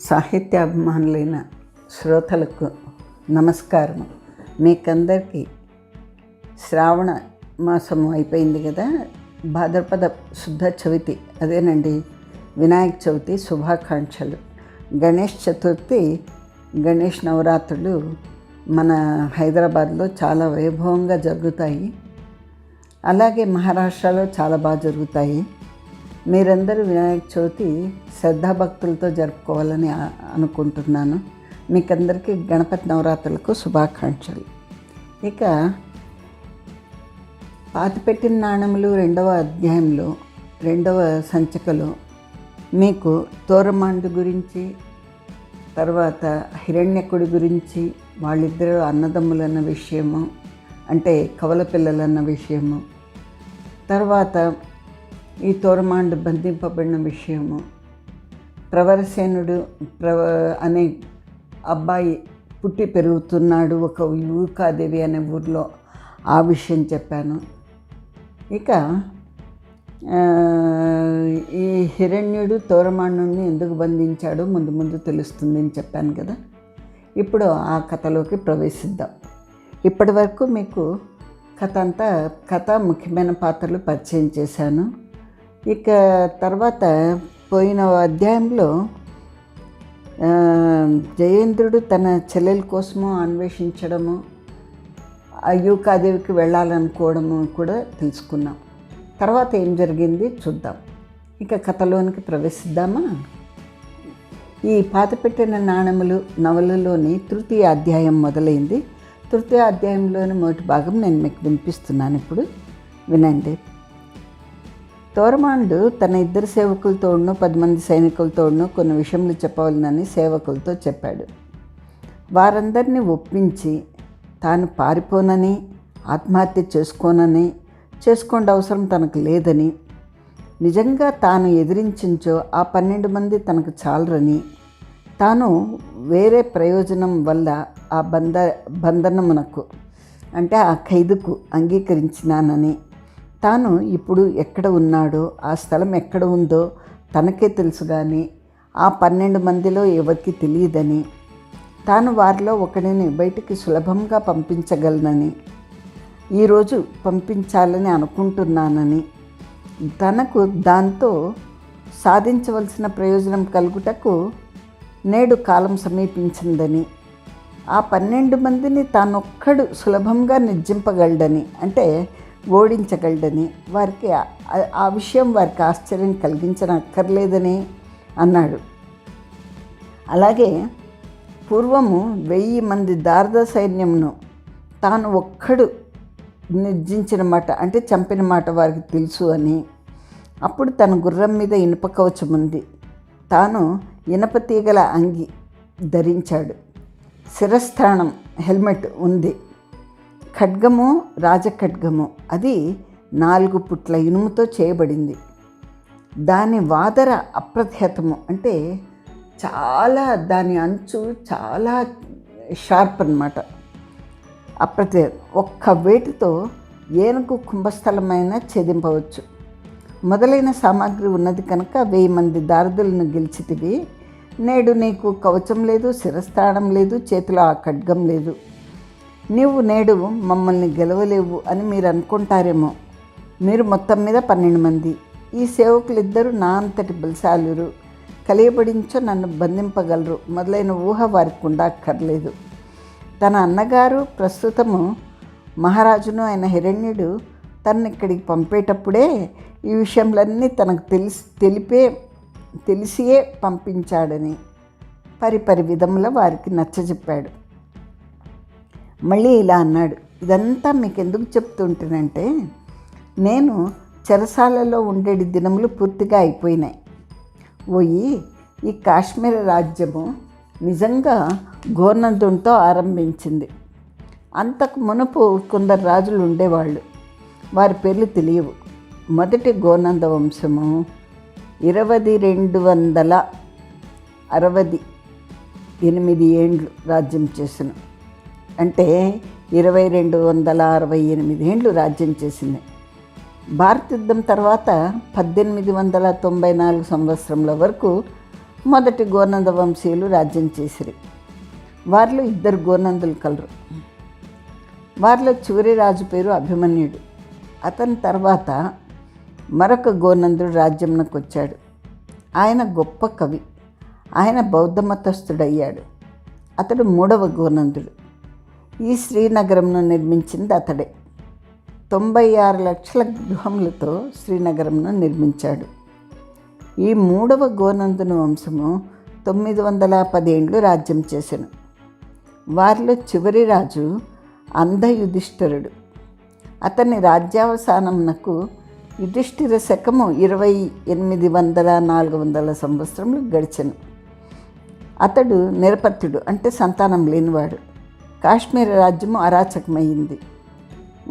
సాహిత్యాభిమానులైన శ్రోతలకు నమస్కారం. మీకందరికీ శ్రావణ మాసం అయిపోయింది కదా, భాద్రపద శుద్ధ చవితి అదేనండి వినాయక చవితి శుభాకాంక్షలు. గణేష్ చతుర్థి, గణేష్ నవరాత్రులు మన హైదరాబాద్లో చాలా వైభవంగా జరుగుతాయి. అలాగే మహారాష్ట్రలో చాలా బాగా జరుగుతాయి. మీరందరూ వినాయక చవితి శ్రద్ధాభక్తులతో జరుపుకోవాలని అనుకుంటున్నాను. మీకందరికీ గణపతి నవరాత్రులకు శుభాకాంక్షలు. ఇక పాతిపెట్టిన నాణెములు 2వ అధ్యాయంలో 2వ సంచికలో మీకు తోరమాండు గురించి, తర్వాత హిరణ్యకుడి గురించి, వాళ్ళిద్దరూ అన్నదమ్ములన్న విషయము, అంటే కవల పిల్లలన్న విషయము, తర్వాత ఈ తోరమాండు బంధింపబడిన విషయము, ప్రవరసేనుడు అనే అబ్బాయి పుట్టి పెరుగుతున్నాడు ఒక యూకాదేవి అనే ఊరిలో, ఆ విషయం చెప్పాను. ఇక ఈ హిరణ్యుడు తోరమాండుని ఎందుకు బంధించాడో ముందు ముందు తెలుస్తుంది అని చెప్పాను కదా. ఇప్పుడు ఆ కథలోకి ప్రవేశిద్దాం. ఇప్పటి వరకు మీకు కథ ముఖ్యమైన పాత్రలు పరిచయం చేశాను. ఇక తర్వాత పోయిన అధ్యాయంలో జయేంద్రుడు తన చెల్లెల కోసము అన్వేషించడము, యూకాదేవికి వెళ్ళాలనుకోవడము కూడా తెలుసుకున్నాం. తర్వాత ఏం జరిగింది చూద్దాం. ఇక కథలోనికి ప్రవేశిద్దామా. ఈ పాతపెట్టిన నాణెములు నవలలోని తృతీయ అధ్యాయం మొదలైంది. తృతీయ అధ్యాయంలోని మొదటి భాగం నేను మీకు వినిపిస్తున్నాను, ఇప్పుడు వినండి. తోరమాండు తన 2 సేవకులతోనూ 10 మంది సైనికులతోనూ కొన్ని విషయములు చెప్పవాలని సేవకులతో చెప్పాడు. వారందరినీ ఒప్పించి తాను పారిపోనని, ఆత్మహత్య చేసుకోండి అవసరం తనకు లేదని, నిజంగా తాను ఎదిరించించో ఆ 12 మంది తనకు చాలరని, తాను వేరే ప్రయోజనం వల్ల ఆ బంధనమునకు అంటే ఆ ఖైదుకు అంగీకరించినానని, తాను ఇప్పుడు ఎక్కడ ఉన్నాడో, ఆ స్థలం ఎక్కడ ఉందో తనకే తెలుసు కానీ ఆ 12 మందిలో ఎవరికి తెలియదని, తాను వారిలో ఒకడిని బయటికి సులభంగా పంపించగలనని, ఈరోజు పంపించాలని అనుకుంటున్నానని, తనకు దాంతో సాధించవలసిన ప్రయోజనం కలుగుటకు నేడు కాలం సమీపించిందని, ఆ 12 మందిని తానొక్కడు సులభంగా నిర్జింపగలడని, అంటే ఓడించగలడని, వారికి ఆ విషయం వారికి ఆశ్చర్యం కలిగించనక్కర్లేదని అన్నాడు. అలాగే పూర్వము 1000 మంది దార్ద సైన్యంను తాను ఒక్కడు నిర్జించిన మాట, అంటే చంపిన మాట వారికి తెలుసు అని, అప్పుడు తన గుర్రం మీద ఇనుప కవచం ఉంది, తాను ఇనప తీగల అంగి ధరించాడు, శిరస్థానం హెల్మెట్ ఉంది, ఖడ్గము రాజఖడ్గము అది 4 పుట్ల ఇనుముతో చేయబడింది, దాని వాదర అప్రఖ్యాతము, అంటే చాలా దాని అంచు చాలా షార్ప్ అన్నమాట, అప్రఖ్యాతం, ఒక్క వేటితో ఏనుగు కుంభస్థలమైన ఛేదింపవచ్చు మొదలైన సామాగ్రి ఉన్నది కనుక 1000 మంది దారుదులను గెలిచితివి. నేడు నీకు కవచం లేదు, శిరస్థానం లేదు, చేతిలో ఆ ఖడ్గం లేదు, నీవు నేడు మమ్మల్ని గెలవలేవు అని మీరు అనుకుంటారేమో. మీరు మొత్తం మీద 12 మంది. ఈ సేవకులిద్దరూ నా అంతటి బలశాలురు, కలియబడించో నన్ను బంధింపగలరు మొదలైన ఊహ వారికి ఉండక్కర్లేదు. తన అన్నగారు ప్రస్తుతము మహారాజును అయిన హిరణ్యుడు తనని ఇక్కడికి పంపేటప్పుడే ఈ విషయంలన్నీ తనకు తెలిసియే పంపించాడని పరిపరి విధముల వారికి నచ్చజెప్పాడు. మళ్ళీ ఇలా అన్నాడు, ఇదంతా మీకు ఎందుకు చెప్తుంటానంటే, నేను చెరసాలలో ఉండేటి దినములు పూర్తిగా అయిపోయినాయి. ఈ కాశ్మీర రాజ్యము నిజంగా గోర్నందునితో ఆరంభించింది. అంతకు మునుపు కొందరు రాజులు ఉండేవాళ్ళు, వారి పేర్లు తెలియవు. మొదటి గోనంద వంశము 2268 ఏండ్లు రాజ్యం చేసిన, అంటే 2268 ఏండ్లు రాజ్యం చేసింది. భారత యుద్ధం తర్వాత 1894 సంవత్సరంల వరకు మొదటి గోనంద వంశీయులు రాజ్యం చేసిరి. వారిలో 2 గోనందులు కలరు. వారిలో చివరి రాజు పేరు అభిమన్యుడు. అతని తర్వాత మరొక గోనందుడు రాజ్యంలోకి వచ్చాడు. ఆయన గొప్ప కవి. ఆయన బౌద్ధ మతస్థుడయ్యాడు. అతడు 3వ గోనందుడు. ఈ శ్రీనగరంను నిర్మించింది అతడే. 96 లక్షల గృహములతో శ్రీనగరంను నిర్మించాడు. ఈ 3వ గోనందుని వంశము 910 ఏండ్లు రాజ్యం చేసెను. వారిలో చివరి రాజు అంధ యుధిష్ఠిరుడు. అతని రాజ్యావసానమునకు యుధిష్ఠిర శకము 2800-400 సంవత్సరములు గడిచెను. అతడు నిరపత్యుడు, అంటే సంతానం లేనివాడు. కాశ్మీర రాజ్యము అరాచకమైంది.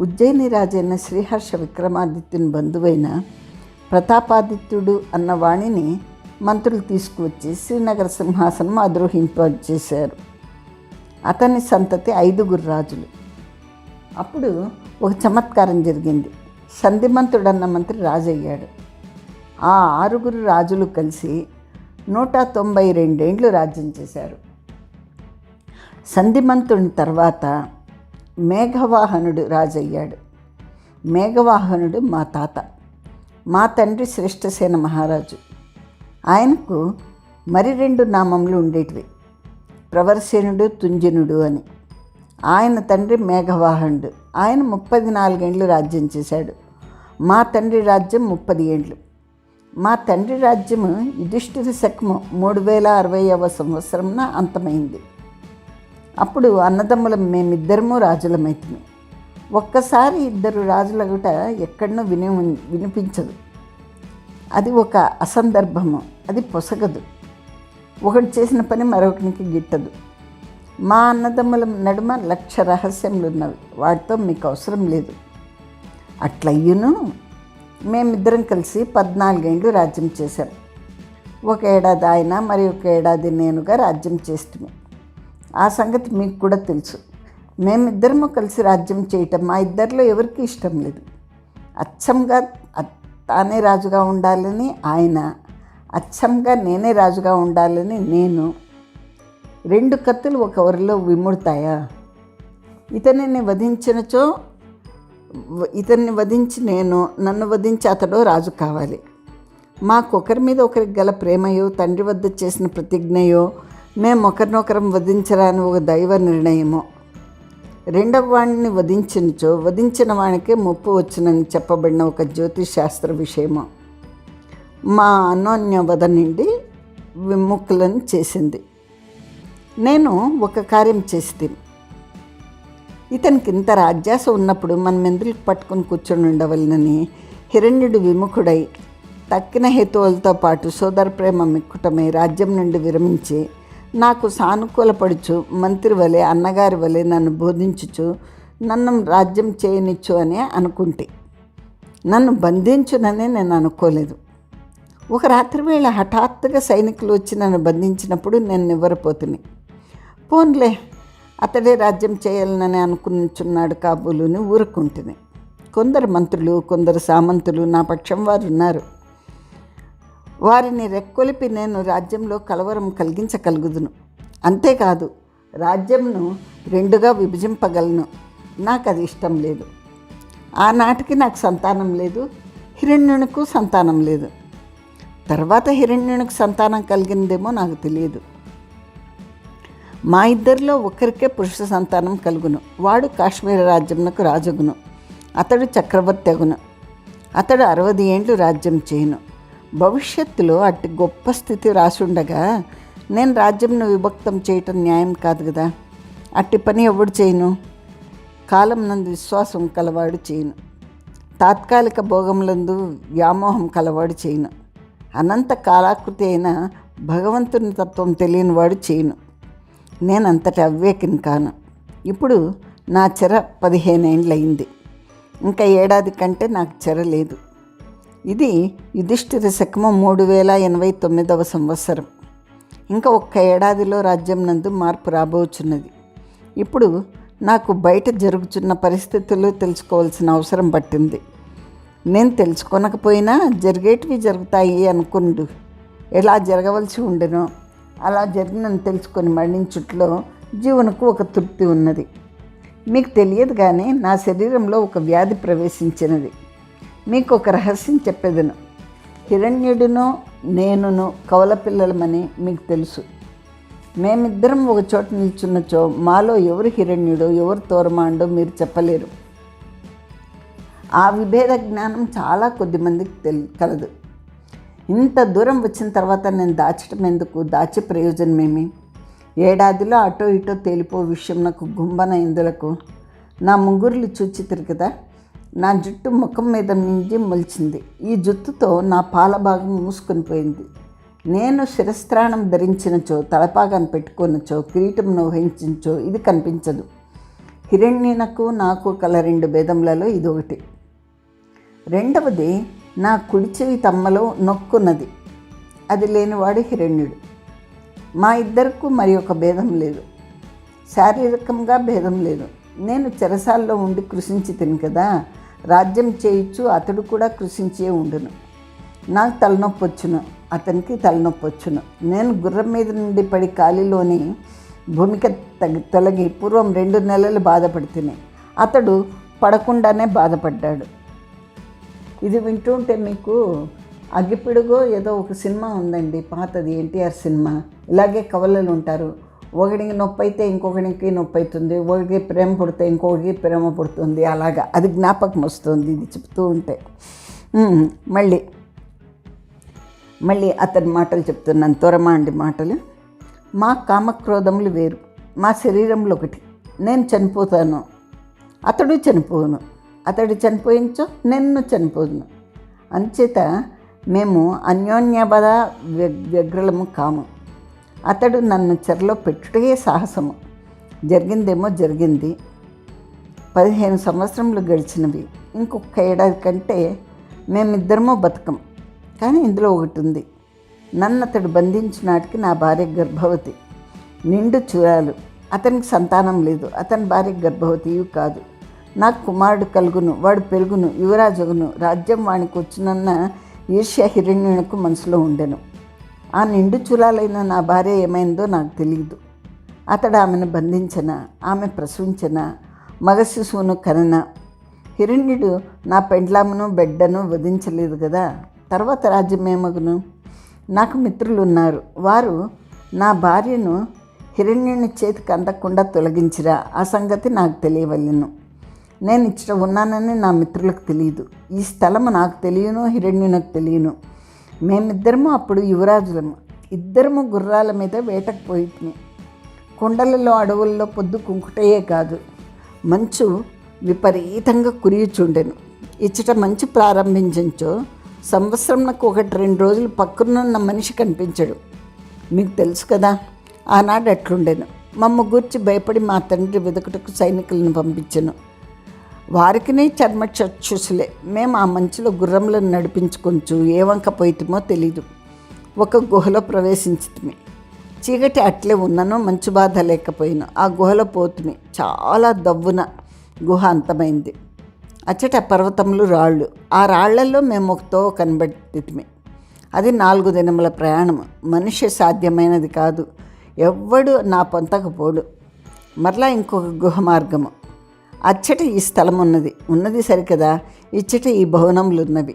ఉజ్జయిని రాజైన శ్రీహర్ష విక్రమాదిత్యుని బంధువైన ప్రతాపాదిత్యుడు అన్న వాణిని మంత్రులు తీసుకువచ్చి శ్రీనగర సింహాసనం అధిరోహింపజేశారు. అతని సంతతి 5 రాజులు. అప్పుడు ఒక చమత్కారం జరిగింది. సంధిమంతుడన్న మంత్రి రాజయ్యాడు. ఆ 6 రాజులు కలిసి 192 ఏండ్లు రాజ్యం చేశారు. సంధిమంతుని తర్వాత మేఘవాహనుడు రాజయ్యాడు. మేఘవాహనుడు మా తాత. మా తండ్రి శ్రేష్ఠసేన మహారాజు. ఆయనకు మరి 2 నామములు ఉండేటివి, ప్రవర్సేనుడు, తుంజనుడు అని. ఆయన తండ్రి మేఘవాహనుడు. ఆయన 34 ఏండ్లు రాజ్యం చేశాడు. మా తండ్రి రాజ్యం 30 ఏండ్లు. మా తండ్రి రాజ్యము యుధిష్ఠిర శకము 3060వ సంవత్సరంన అంతమైంది. అప్పుడు అన్నదమ్ములం మేమిద్దరము రాజులమైతిమి. ఒక్కసారి 2 రాజులగుట ఎక్కడనూ వినిపించదు. అది ఒక అసందర్భము. అది పొసగదు. ఒకటి చేసిన పని మరొకరికి గిట్టదు. మా అన్నదమ్ముల నడుమ 1,00,000 రహస్యములు ఉన్నవి. వాటితో మీకు అవసరం లేదు. అట్లయ్యును మేమిద్దరం కలిసి 14 ఏండ్లు రాజ్యం చేశాం. 1 ఏడాది ఆయన, మరి 1 ఏడాది నేనుగా రాజ్యం చేస్తుంది. ఆ సంగతి మీకు కూడా తెలుసు. మేమిద్దరము కలిసి రాజ్యం చేయటం మా ఇద్దరిలో ఎవరికి ఇష్టం లేదు. అచ్చంగా తానే రాజుగా ఉండాలని ఆయన, అచ్చంగా నేనే రాజుగా ఉండాలని నేను. 2 కత్తులు ఒక వరలో విముడతాయా? ఇతనిని వధించి నేను, నన్ను వధించి అతడో రాజు కావాలి. మాకొకరి మీద ఒకరికి గల ప్రేమయో, తండ్రి వద్ద చేసిన ప్రతిజ్ఞయో, మేము ఒకరినొకరం వధించరాని ఒక దైవ నిర్ణయమో. 2వ వాణ్ణి వధించినచో వధించిన వానికే ముప్పు వచ్చునని చెప్పబడిన ఒక జ్యోతిశాస్త్ర విషయమో మా అన్యోన్య వధ నుండి విముక్తులను చేసింది. నేను ఒక కార్యం చేస్తే ఇతనికి ఇంత రాజ్యాస ఉన్నప్పుడు మనం ఎందుకు పట్టుకొని కూర్చొని ఉండవలనని హిరణ్యుడు విముఖుడై తక్కిన హేతువులతో పాటు సోదర ప్రేమ మిక్కుటమై రాజ్యం నుండి విరమించి నాకు సానుకూలపడుచు మంత్రి వలె, అన్నగారి వలె నన్ను బోధించుచు నన్ను రాజ్యం చేయనిచ్చు అని అనుకుంటే, నన్ను బంధించునని నేను అనుకోలేదు. ఒక రాత్రి వేళ హఠాత్తుగా సైనికులు వచ్చి నన్ను బంధించినప్పుడు నేను నివ్వరపోతుని. పోన్లే, అతడే రాజ్యం చేయాలని అనుకున్నాడు కాబోలుని ఊరుకుంటుని. కొందరు మంత్రులు, కొందరు సామంతులు నా పక్షం వారు ఉన్నారు. వారిని రెక్కొలిపి నేను రాజ్యంలో కలవరం కలిగించగలుగుదును. అంతేకాదు, రాజ్యంను 2గా విభజింపగలను. నాకు అది ఇష్టం లేదు. ఆనాటికి నాకు సంతానం లేదు, హిరణ్యునికి సంతానం లేదు. తర్వాత హిరణ్యునికి సంతానం కలిగిందేమో నాకు తెలియదు. మా ఇద్దరిలో ఒకరికే పురుష సంతానం కలుగును. వాడు కాశ్మీర రాజ్యమునకు రాజగును. అతడు చక్రవర్తి అగును. అతడు 60 ఏండ్లు రాజ్యం చేయును. భవిష్యత్తులో అట్టి గొప్ప స్థితి రాసుండగా నేను రాజ్యంను విభక్తం చేయటం న్యాయం కాదు కదా. అట్టి పని ఎవడు చేయను? కాలం నందు విశ్వాసం కలవాడు చేయను. తాత్కాలిక భోగములందు వ్యామోహం కలవాడు చేయను. అనంత కాలాకృతి అయిన భగవంతుని తత్వం తెలియనివాడు చేయను. నేనంతటి అవివేకిని కాను. ఇప్పుడు నా చెర 15 ఏండ్లయింది. ఇంకా ఏడాది కంటే నాకు చెర లేదు. ఇది యుధిష్ఠిర శకము 3089వ సంవత్సరం. ఇంకా 1 ఏడాదిలో రాజ్యం నందు మార్పు రాబోచున్నది. ఇప్పుడు నాకు బయట జరుగుతున్న పరిస్థితులు తెలుసుకోవాల్సిన అవసరం పట్టింది. నేను తెలుసుకోనకపోయినా జరిగేటివి జరుగుతాయి అనుకుండు. ఎలా జరగవలసి ఉండెనో అలా జరిగినని తెలుసుకొని మరణించుట్లో జీవనకు ఒక తృప్తి ఉన్నది. మీకు తెలియదు కానీ నా శరీరంలో ఒక వ్యాధి ప్రవేశించినది. మీకు ఒక రహస్యం చెప్పేదను. హిరణ్యుడునో నేనును కవల పిల్లలమని మీకు తెలుసు. మేమిద్దరం ఒక చోట నిల్చున్నచో మాలో ఎవరు హిరణ్యుడో ఎవరు తోరమాండో మీరు చెప్పలేరు. ఆ విభేద జ్ఞానం చాలా కొద్ది మందికి కలదు. ఇంత దూరం వచ్చిన తర్వాత నేను దాచటం ఎందుకు? దాచే ప్రయోజనమేమి? ఏడాదిలో అటో ఇటో తేలిపో విషయం నాకు గుంబన ఇందులకు. నా ముంగురులు చూచితిరు కదా, నా జుట్టు ముఖం మీద నుంచి మొలిచింది. ఈ జుట్టుతో నా పాల భాగం మూసుకొని పోయింది. నేను శిరస్త్రాణం ధరించినచో, తలపాగాన్ని పెట్టుకొనచో, కిరీటంను వహించినచో ఇది కనిపించదు. హిరణ్యునకు నాకు కల 2 భేదములలో ఇదొకటి. రెండవది, నా కుడి చెవి తమ్మలో నొక్కున్నది. అది లేనివాడు హిరణ్యుడు. మా ఇద్దరికి మరి ఒక భేదం లేదు. శారీరకంగా భేదం లేదు. నేను చెరసాల్లో ఉండి కృషించి తిని కదా, రాజ్యం చేయొచ్చు, అతడు కూడా కృషించే ఉండును. నాకు తలనొప్పి వచ్చును, అతనికి తలనొప్పి వచ్చును. నేను గుర్రం మీద నుండి పడి కాలిలోని భూమికి తొలగి పూర్వం 2 నెలలు బాధపడుతున్నా. అతడు పడకుండానే బాధపడ్డాడు. ఇది వింటుంటే మీకు అగ్గిపిడుగో ఏదో ఒక సినిమా ఉందండి, పాతది, ఎన్టీఆర్ సినిమా. ఇలాగే కవలలు ఉంటారు. ఒకడికి నొప్పి అయితే ఇంకొకడికి నొప్పి అవుతుంది, ఒకడికి ప్రేమ పుడితే ఇంకొకడికి ప్రేమ పుడుతుంది. అలాగా అది జ్ఞాపకం వస్తుంది ఇది చెప్తూ ఉంటే. మళ్ళీ అతని మాటలు చెప్తున్నాను, తొరమాండి మాటలు. మా కామక్రోధములు వేరు, మా శరీరంలో ఒకటి. నేను చనిపోతాను, అతడు చనిపోను. అతడు చనిపోయించో నేను చనిపోదును. అంచేత మేము అన్యోన్యబద వ్యగ్రలము కాము. అతడు నన్ను చెరలో పెట్టుటే సాహసము. జరిగిందేమో జరిగింది. 15 సంవత్సరములు గడిచినవి. ఇంకొక ఏడాది కంటే మేమిద్దరమో బతకం. కానీ ఇందులో ఒకటి ఉంది. నన్ను అతడు బంధించినాటికి నా భార్య గర్భవతి, నిండు చూరాలు. అతనికి సంతానం లేదు. అతని భార్య గర్భవతి కాదు. నాకు కుమారుడు కలుగును, వాడు పెరుగును, యువరాజుగును, రాజ్యం వానికి వచ్చునన్న ఈర్ష్య హిరణ్యునికి మనసులో ఉండెను. ఆ నిండు చూలాలైన నా భార్య ఏమైందో నాకు తెలియదు. అతడు ఆమెను బంధించిన, ఆమె ప్రసవించిన, మగ శిశువును కనన. హిరణ్యుడు నా పెండ్లామును బిడ్డను వధించలేదు కదా. తర్వాత రాజ్యమేమగును? నాకు మిత్రులు ఉన్నారు. వారు నా భార్యను హిరణ్యుని చేతికి అందకుండా తొలగించిరా. ఆ సంగతి నాకు తెలియవలెను. నేను ఇచ్చట ఉన్నానని నా మిత్రులకు తెలియదు. ఈ స్థలము నాకు తెలియను, హిరణ్యునికి తెలియను. మేమిద్దరము అప్పుడు యువరాజులము. ఇద్దరము గుర్రాల మీద వేటకు పోయి, కొండలలో అడవుల్లో పొద్దు కుంకుటయే కాదు, మంచు విపరీతంగా కురియుచుండెను. ఇచ్చట మంచు ప్రారంభించో సంవత్సరంకు 1-2 రోజులు పక్కనున్న మనిషి కనిపించడు. మీకు తెలుసు కదా, ఆనాడు అట్లుండెను. మమ్మ గూర్చి భయపడి మా తండ్రి వెదకుటకు సైనికులను పంపించెను. వారికినే చర్మచక్షుసులే. మేము ఆ మంచులో గుర్రములను నడిపించుకొంచు ఏ వంక పోయితమో తెలీదు. ఒక గుహలో ప్రవేశించితిమి. చీకటి అట్లే ఉన్నను, మంచు బాధ లేకపోయినా ఆ గుహలో పోతుమి. చాలా దవ్వున గుహ అంతమైంది. అచ్చట పర్వతములు, రాళ్ళు. ఆ రాళ్లలో మేము ఒకతో కనబెట్టితిమి. అది 4 దినముల ప్రయాణము. మనిషి సాధ్యమైనది కాదు. ఎవ్వడు నా పొంతకు పోడు. మరలా ఇంకొక గుహ మార్గము. అచ్చట ఈ స్థలం ఉన్నది సరికదా. ఇచ్చట ఈ భవనములు ఉన్నవి.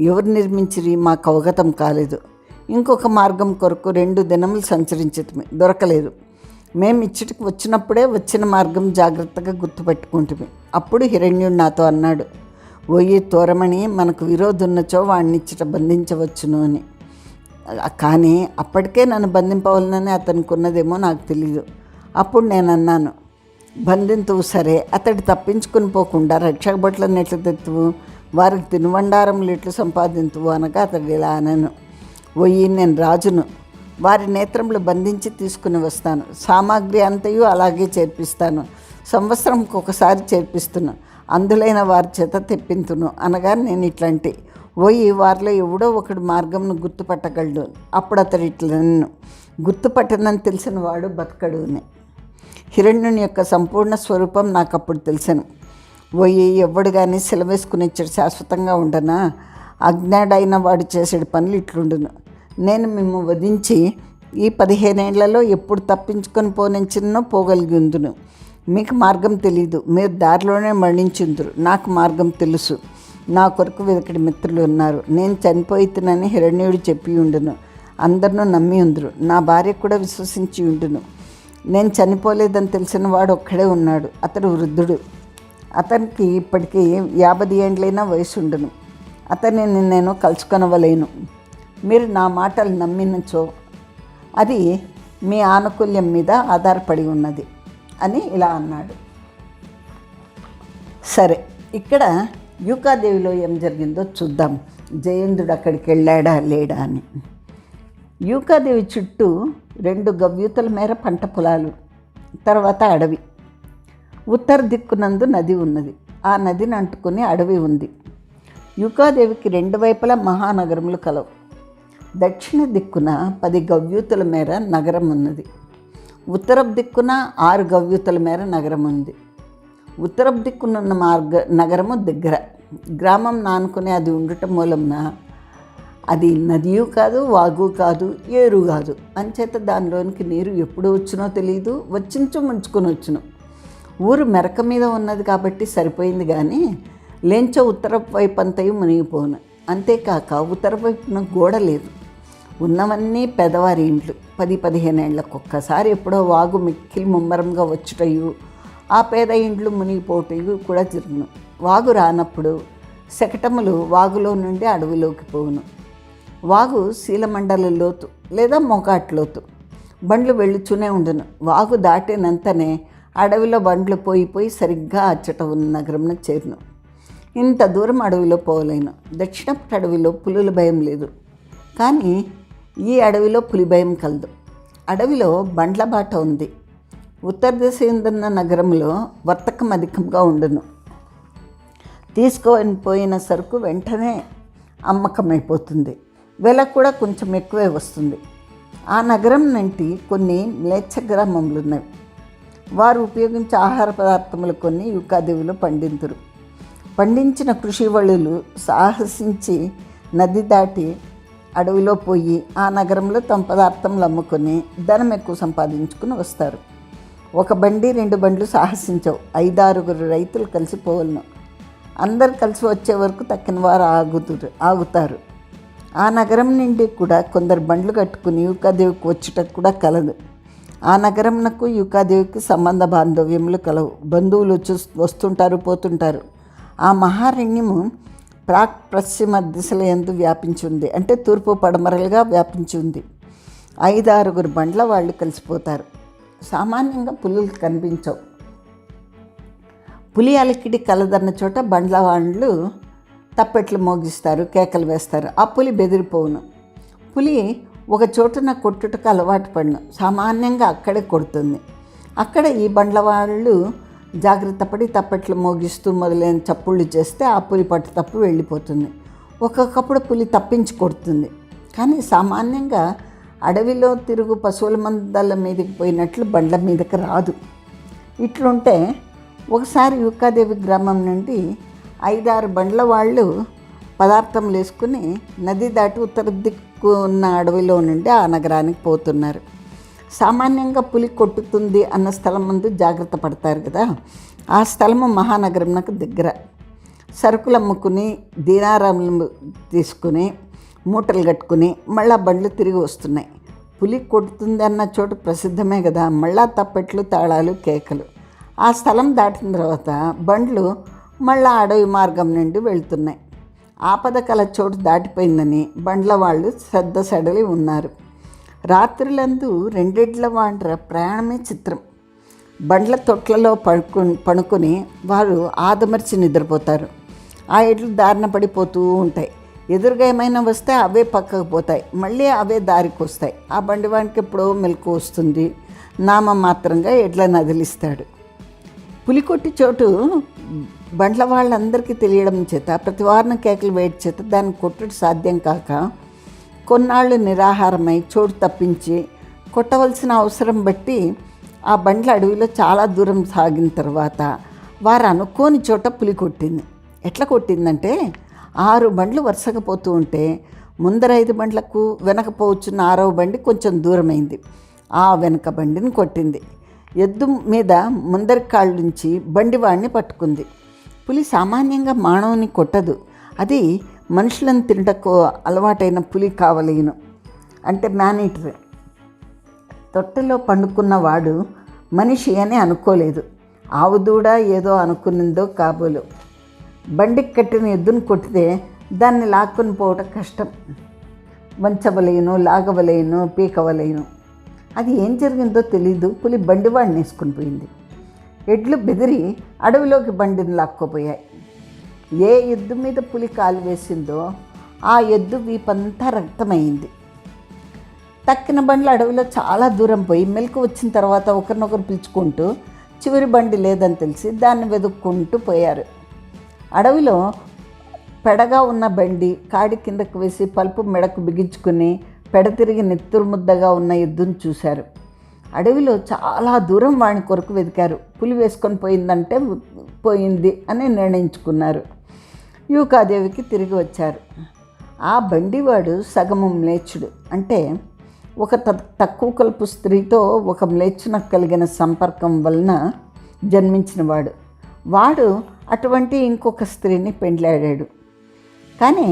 ఎవరు నిర్మించిరి మాకు అవగతం కాలేదు. ఇంకొక మార్గం కొరకు 2 దినములు సంచరించితిమి, దొరకలేదు. మేము ఇచ్చటికి వచ్చినప్పుడే వచ్చిన మార్గం జాగ్రత్తగా గుర్తుపెట్టుకుంటుమి. అప్పుడు హిరణ్యుడు నాతో అన్నాడు, ఓయి తోరమణి, మనకు విరోధున్నచో వాడిని ఇచ్చట బంధించవచ్చును అని. కానీ అప్పటికే నన్ను బంధింపవాలని అతనికి ఉన్నదేమో నాకు తెలియదు. అప్పుడు నేను అన్నాను, బంధింతువు సరే, అతడు తప్పించుకుని పోకుండా రక్షక బట్లను ఎట్లు తెత్తువు, వారికి తినుబండారములు ఎట్లు సంపాదింతువు అనగా అతడు ఇలా అనను, ఓయి నేను రాజును, వారి నేత్రములు బంధించి తీసుకుని వస్తాను. సామాగ్రి అంతయు అలాగే చేర్పిస్తాను. సంవత్సరంకి ఒకసారి చేర్పిస్తును. అందులైన వారి చేత తెప్పింతును అనగా నేను ఇట్లాంటి, ఓయి వారిలో ఎవడో ఒకడు మార్గంను గుర్తుపట్టగలడు. అప్పుడు అతడు ఇట్లా నన్ను గుర్తుపట్టనని తెలిసిన వాడు బతకడు అని. హిరణ్యుని యొక్క సంపూర్ణ స్వరూపం నాకు అప్పుడు తెలిసాను. ఓయి ఎవ్వడు కానీ సెలవేసుకుని ఇచ్చాడు శాశ్వతంగా ఉండనా? అజ్ఞాడైన వాడు చేసేడు పనులు ఇట్లుండును. నేను మిమ్ము వధించి ఈ 15 ఏళ్లలో ఎప్పుడు తప్పించుకొని పోనించినో పోగలిగిందును. మీకు మార్గం తెలీదు, మీరు దారిలోనే మరణించుందురు. నాకు మార్గం తెలుసు, నా కొరకు వెదకటి మిత్రులు ఉన్నారు. నేను చనిపోయితునని హిరణ్యుడు చెప్పి ఉండును, అందరినూ నమ్మి ఉందురు. నా భార్య కూడా విశ్వసించి ఉండును. నేను చనిపోలేదని తెలిసిన వాడు ఒక్కడే ఉన్నాడు. అతడు వృద్ధుడు, అతనికి ఇప్పటికీ 50 ఏండ్లైనా వయసు ఉండును. అతనిని నేను కలుసుకొనవలేను. మీరు నా మాటలు నమ్మినచో అది మీ ఆనుకూల్యం మీద ఆధారపడి ఉన్నది అని ఇలా అన్నాడు. సరే, ఇక్కడ యూకాదేవిలో ఏం జరిగిందో చూద్దాం. జయేంద్రుడు అక్కడికి వెళ్ళాడా లేడా అని. యూకాదేవి చుట్టూ 2 గవ్యూతల మేర పంట పొలాలు, తర్వాత అడవి. ఉత్తర దిక్కునందు నది ఉన్నది. ఆ నదిని అంటుకుని అడవి ఉంది. యూకాదేవికి 2 వైపులా మహానగరములు కలవు. దక్షిణ దిక్కున 10 గవ్యూతుల మేర నగరం ఉన్నది. ఉత్తరపు దిక్కున 6 గవ్యూతుల మేర నగరం ఉంది. ఉత్తరపు దిక్కునున్న నగరము దగ్గర, గ్రామం నానుకుని అది ఉండటం మూలంన అది నదియు కాదు, వాగు కాదు, ఏరు కాదు. అంచేత దానిలోనికి నీరు ఎప్పుడు వచ్చునో తెలియదు, వచ్చించు ముంచుకొని వచ్చును. ఊరు మెరక మీద ఉన్నది కాబట్టి సరిపోయింది, కానీ లేంచో ఉత్తరపు వైపు అంతయు మునిగిపోను. అంతేకాక ఉత్తర వైపున గోడ లేదు. ఉన్నవన్నీ పెదవారి ఇండ్లు. 10-15 ఏళ్లకు ఒక్కసారి ఎప్పుడో వాగు మిక్కిలి ముమ్మరంగా వచ్చుటయు, ఆ పేద ఇండ్లు మునిగిపోటయు కూడా జరుగును. వాగు రానప్పుడు శకటములు వాగులో నుండి అడవిలోకి పోవును. వాగు శీలమండల లోతు లేదా మొగాట్ లోతు. బండ్లు వెళ్ళుచూనే ఉండును. వాగు దాటినంతనే అడవిలో బండ్లు పోయి సరిగ్గా అచ్చట ఉన్న నగరంను చేరును. ఇంత దూరం అడవిలో పోలేను. దక్షిణపు అడవిలో పులుల భయం లేదు, కానీ ఈ అడవిలో పులి భయం కలదు. అడవిలో బండ్ల బాట ఉంది. ఉత్తర దిశ ఎందున్న నగరంలో వర్తకం అధికంగా ఉండును. తీసుకొని పోయిన సరుకు వెంటనే అమ్మకమైపోతుంది. వెల కూడా కొంచెం ఎక్కువే వస్తుంది. ఆ నగరం నుండి కొన్ని మ్లేచ్ఛ గ్రామములు ఉన్నాయి. వారు ఉపయోగించే ఆహార పదార్థములు కొన్ని యూకాదేవిలో పండింతురు. పండించిన కృషి వళులు సాహసించి నది దాటి అడవిలో పోయి ఆ నగరంలో తమ పదార్థములు అమ్ముకొని ధనం ఎక్కువ సంపాదించుకుని వస్తారు. 1 బండి 2 బండ్లు సాహసించవు. 5-6 రైతులు కలిసి పోవలను. అందరు కలిసి వచ్చే వరకు తక్కిన వారు ఆగుతారు. ఆ నగరం నుండి కూడా కొందరు బండ్లు కట్టుకుని యూకాదేవికి వచ్చుటకు కూడా కలదు. ఆ నగరంనకు యూకాదేవికి సంబంధ బాంధవ్యములు కలవు. బంధువులు వస్తుంటారు, పోతుంటారు. ఆ మహారణ్యము పశ్చిమ దిశల యందు వ్యాపించి ఉంది. అంటే తూర్పు పడమరలుగా వ్యాపించి ఉంది. 5-6 బండ్ల వాళ్ళు కలిసిపోతారు. సామాన్యంగా పులులు కనిపించవు. పులి అలికిడి కలదన్న చోట బండ్ల వాళ్ళు తప్పెట్లు మోగిస్తారు, కేకలు వేస్తారు. ఆ పులి బెదిరిపోవును. పులి ఒక చోటున కొట్టుటకు అలవాటు పడిన సామాన్యంగా అక్కడే కొడుతుంది. అక్కడ ఈ బండ్ల వాళ్ళు జాగ్రత్త పడి తప్పెట్లు మోగిస్తూ మొదలైన చప్పుళ్ళు చేస్తే ఆ పులి పట్టు తప్పు వెళ్ళిపోతుంది. ఒక్కొక్కప్పుడు పులి తప్పించి కొడుతుంది. కానీ సామాన్యంగా అడవిలో తిరుగు పశువుల మందల మీదకి పోయినట్లు బండ్ల మీదకి రాదు. ఇట్లుంటే ఒకసారి యూకాదేవి గ్రామం నుండి 5-6 బండ్ల వాళ్ళు పదార్థం వేసుకుని నది దాటి ఉత్తర దిక్కు ఉన్న అడవిలో నుండి ఆ నగరానికి పోతున్నారు. సామాన్యంగా పులి కొట్టుతుంది అన్న స్థలం ముందు జాగ్రత్త పడతారు కదా. ఆ స్థలము మహానగరంకు దగ్గర. సరుకులు అమ్ముకుని దీనారాములు తీసుకుని మూటలు కట్టుకుని మళ్ళా బండ్లు తిరిగి వస్తున్నాయి. పులి కొట్టుతుంది అన్న చోటు ప్రసిద్ధమే కదా. మళ్ళా తప్పెట్లు, తాళాలు, కేకలు. ఆ స్థలం దాటిన తర్వాత బండ్లు మళ్ళా అడవి మార్గం నుండి వెళ్తున్నాయి. ఆపద కల చోటు దాటిపోయిందని బండ్ల వాళ్ళు శ్రద్ధ సడలి ఉన్నారు. రాత్రులందు 2 ఎడ్ల వాండ్ర ప్రయాణమే చిత్రం. బండ్ల తొట్లలో పడుకొని వారు ఆదమర్చి నిద్రపోతారు. ఆ ఎడ్లు దారిన పడిపోతూ ఉంటాయి. ఎదురుగా ఏమైనా వస్తే అవే పక్కకు పోతాయి, మళ్ళీ అవే దారికి వస్తాయి. ఆ బండివానికి ఎప్పుడో మెలకు వస్తుంది. నామమాత్రంగా ఎడ్లను అదిలిస్తాడు. పులికొట్టి చోటు బండ్ల వాళ్ళందరికీ తెలియడం చేత ప్రతివారం కేకలు వేయడం చేత దాన్ని కొట్టుడు సాధ్యం కాక కొన్నాళ్ళు నిరాహారమై చోటు తప్పించి కొట్టవలసిన అవసరం బట్టి ఆ బండ్ల అడవిలో చాలా దూరం సాగిన తర్వాత వారు అనుకోని చోట పులి కొట్టింది. ఎట్లా కొట్టిందంటే 6 బండ్లు వరుసగా పోతూ ఉంటే ముందర 5 బండ్లకు వెనక పోవచ్చున్న 6వ బండి కొంచెం దూరమైంది. ఆ వెనక బండిని కొట్టింది. ఎద్దు మీద ముందరి కాళ్ళ నుంచి బండివాడిని పట్టుకుంది. పులి సామాన్యంగా మానవుని కొట్టదు. అది మనుషులను తినటకు అలవాటైన పులి కావలేను, అంటే మేనీటర్. తొట్టెలో పండుకున్నవాడు మనిషి అని అనుకోలేదు. ఆవు దూడ ఏదో అనుకునిందో కాబోలు. బండికి కట్టిన ఎద్దును కొట్టితే దాన్ని లాక్కొని పోవటం కష్టం. వంచవలేను, లాగవలేను, పీకవలేను. అది ఏం జరిగిందో తెలీదు. పులి బండివాడిని వేసుకుని పోయింది. ఎడ్లు బెదిరి అడవిలోకి బండిని లాక్కోపోయాయి. ఏ ఎద్దు మీద పులి కాలు వేసిందో ఆ ఎద్దు వీపంతా రక్తమైంది. తక్కిన బండ్లు అడవిలో చాలా దూరం పోయి మెలకు వచ్చిన తర్వాత ఒకరినొకరు పిలుచుకుంటూ చివరి బండి లేదని తెలిసి దాన్ని వెతుక్కుంటూ పోయారు. అడవిలో పెడగా ఉన్న బండి కాడి కిందకు వేసి పల్పు మెడకు బిగించుకుని పెడ తిరిగి నెత్తురు ముద్దగా ఉన్న ఎద్దును చూశారు. అడవిలో చాలా దూరం వాని కొరకు వెతికారు. పులి వేసుకొని పోయిందంటే పోయింది అని నిర్ణయించుకున్నారు. యూకాదేవికి తిరిగి వచ్చారు. ఆ బండివాడు సగము మ్లేచ్చుడు, అంటే ఒక తక్కువ కలుపు స్త్రీతో ఒక మ్లేచ్చునకు కలిగిన సంపర్కం వలన జన్మించినవాడు. వాడు అటువంటి ఇంకొక స్త్రీని పెండ్లాడాడు. కానీ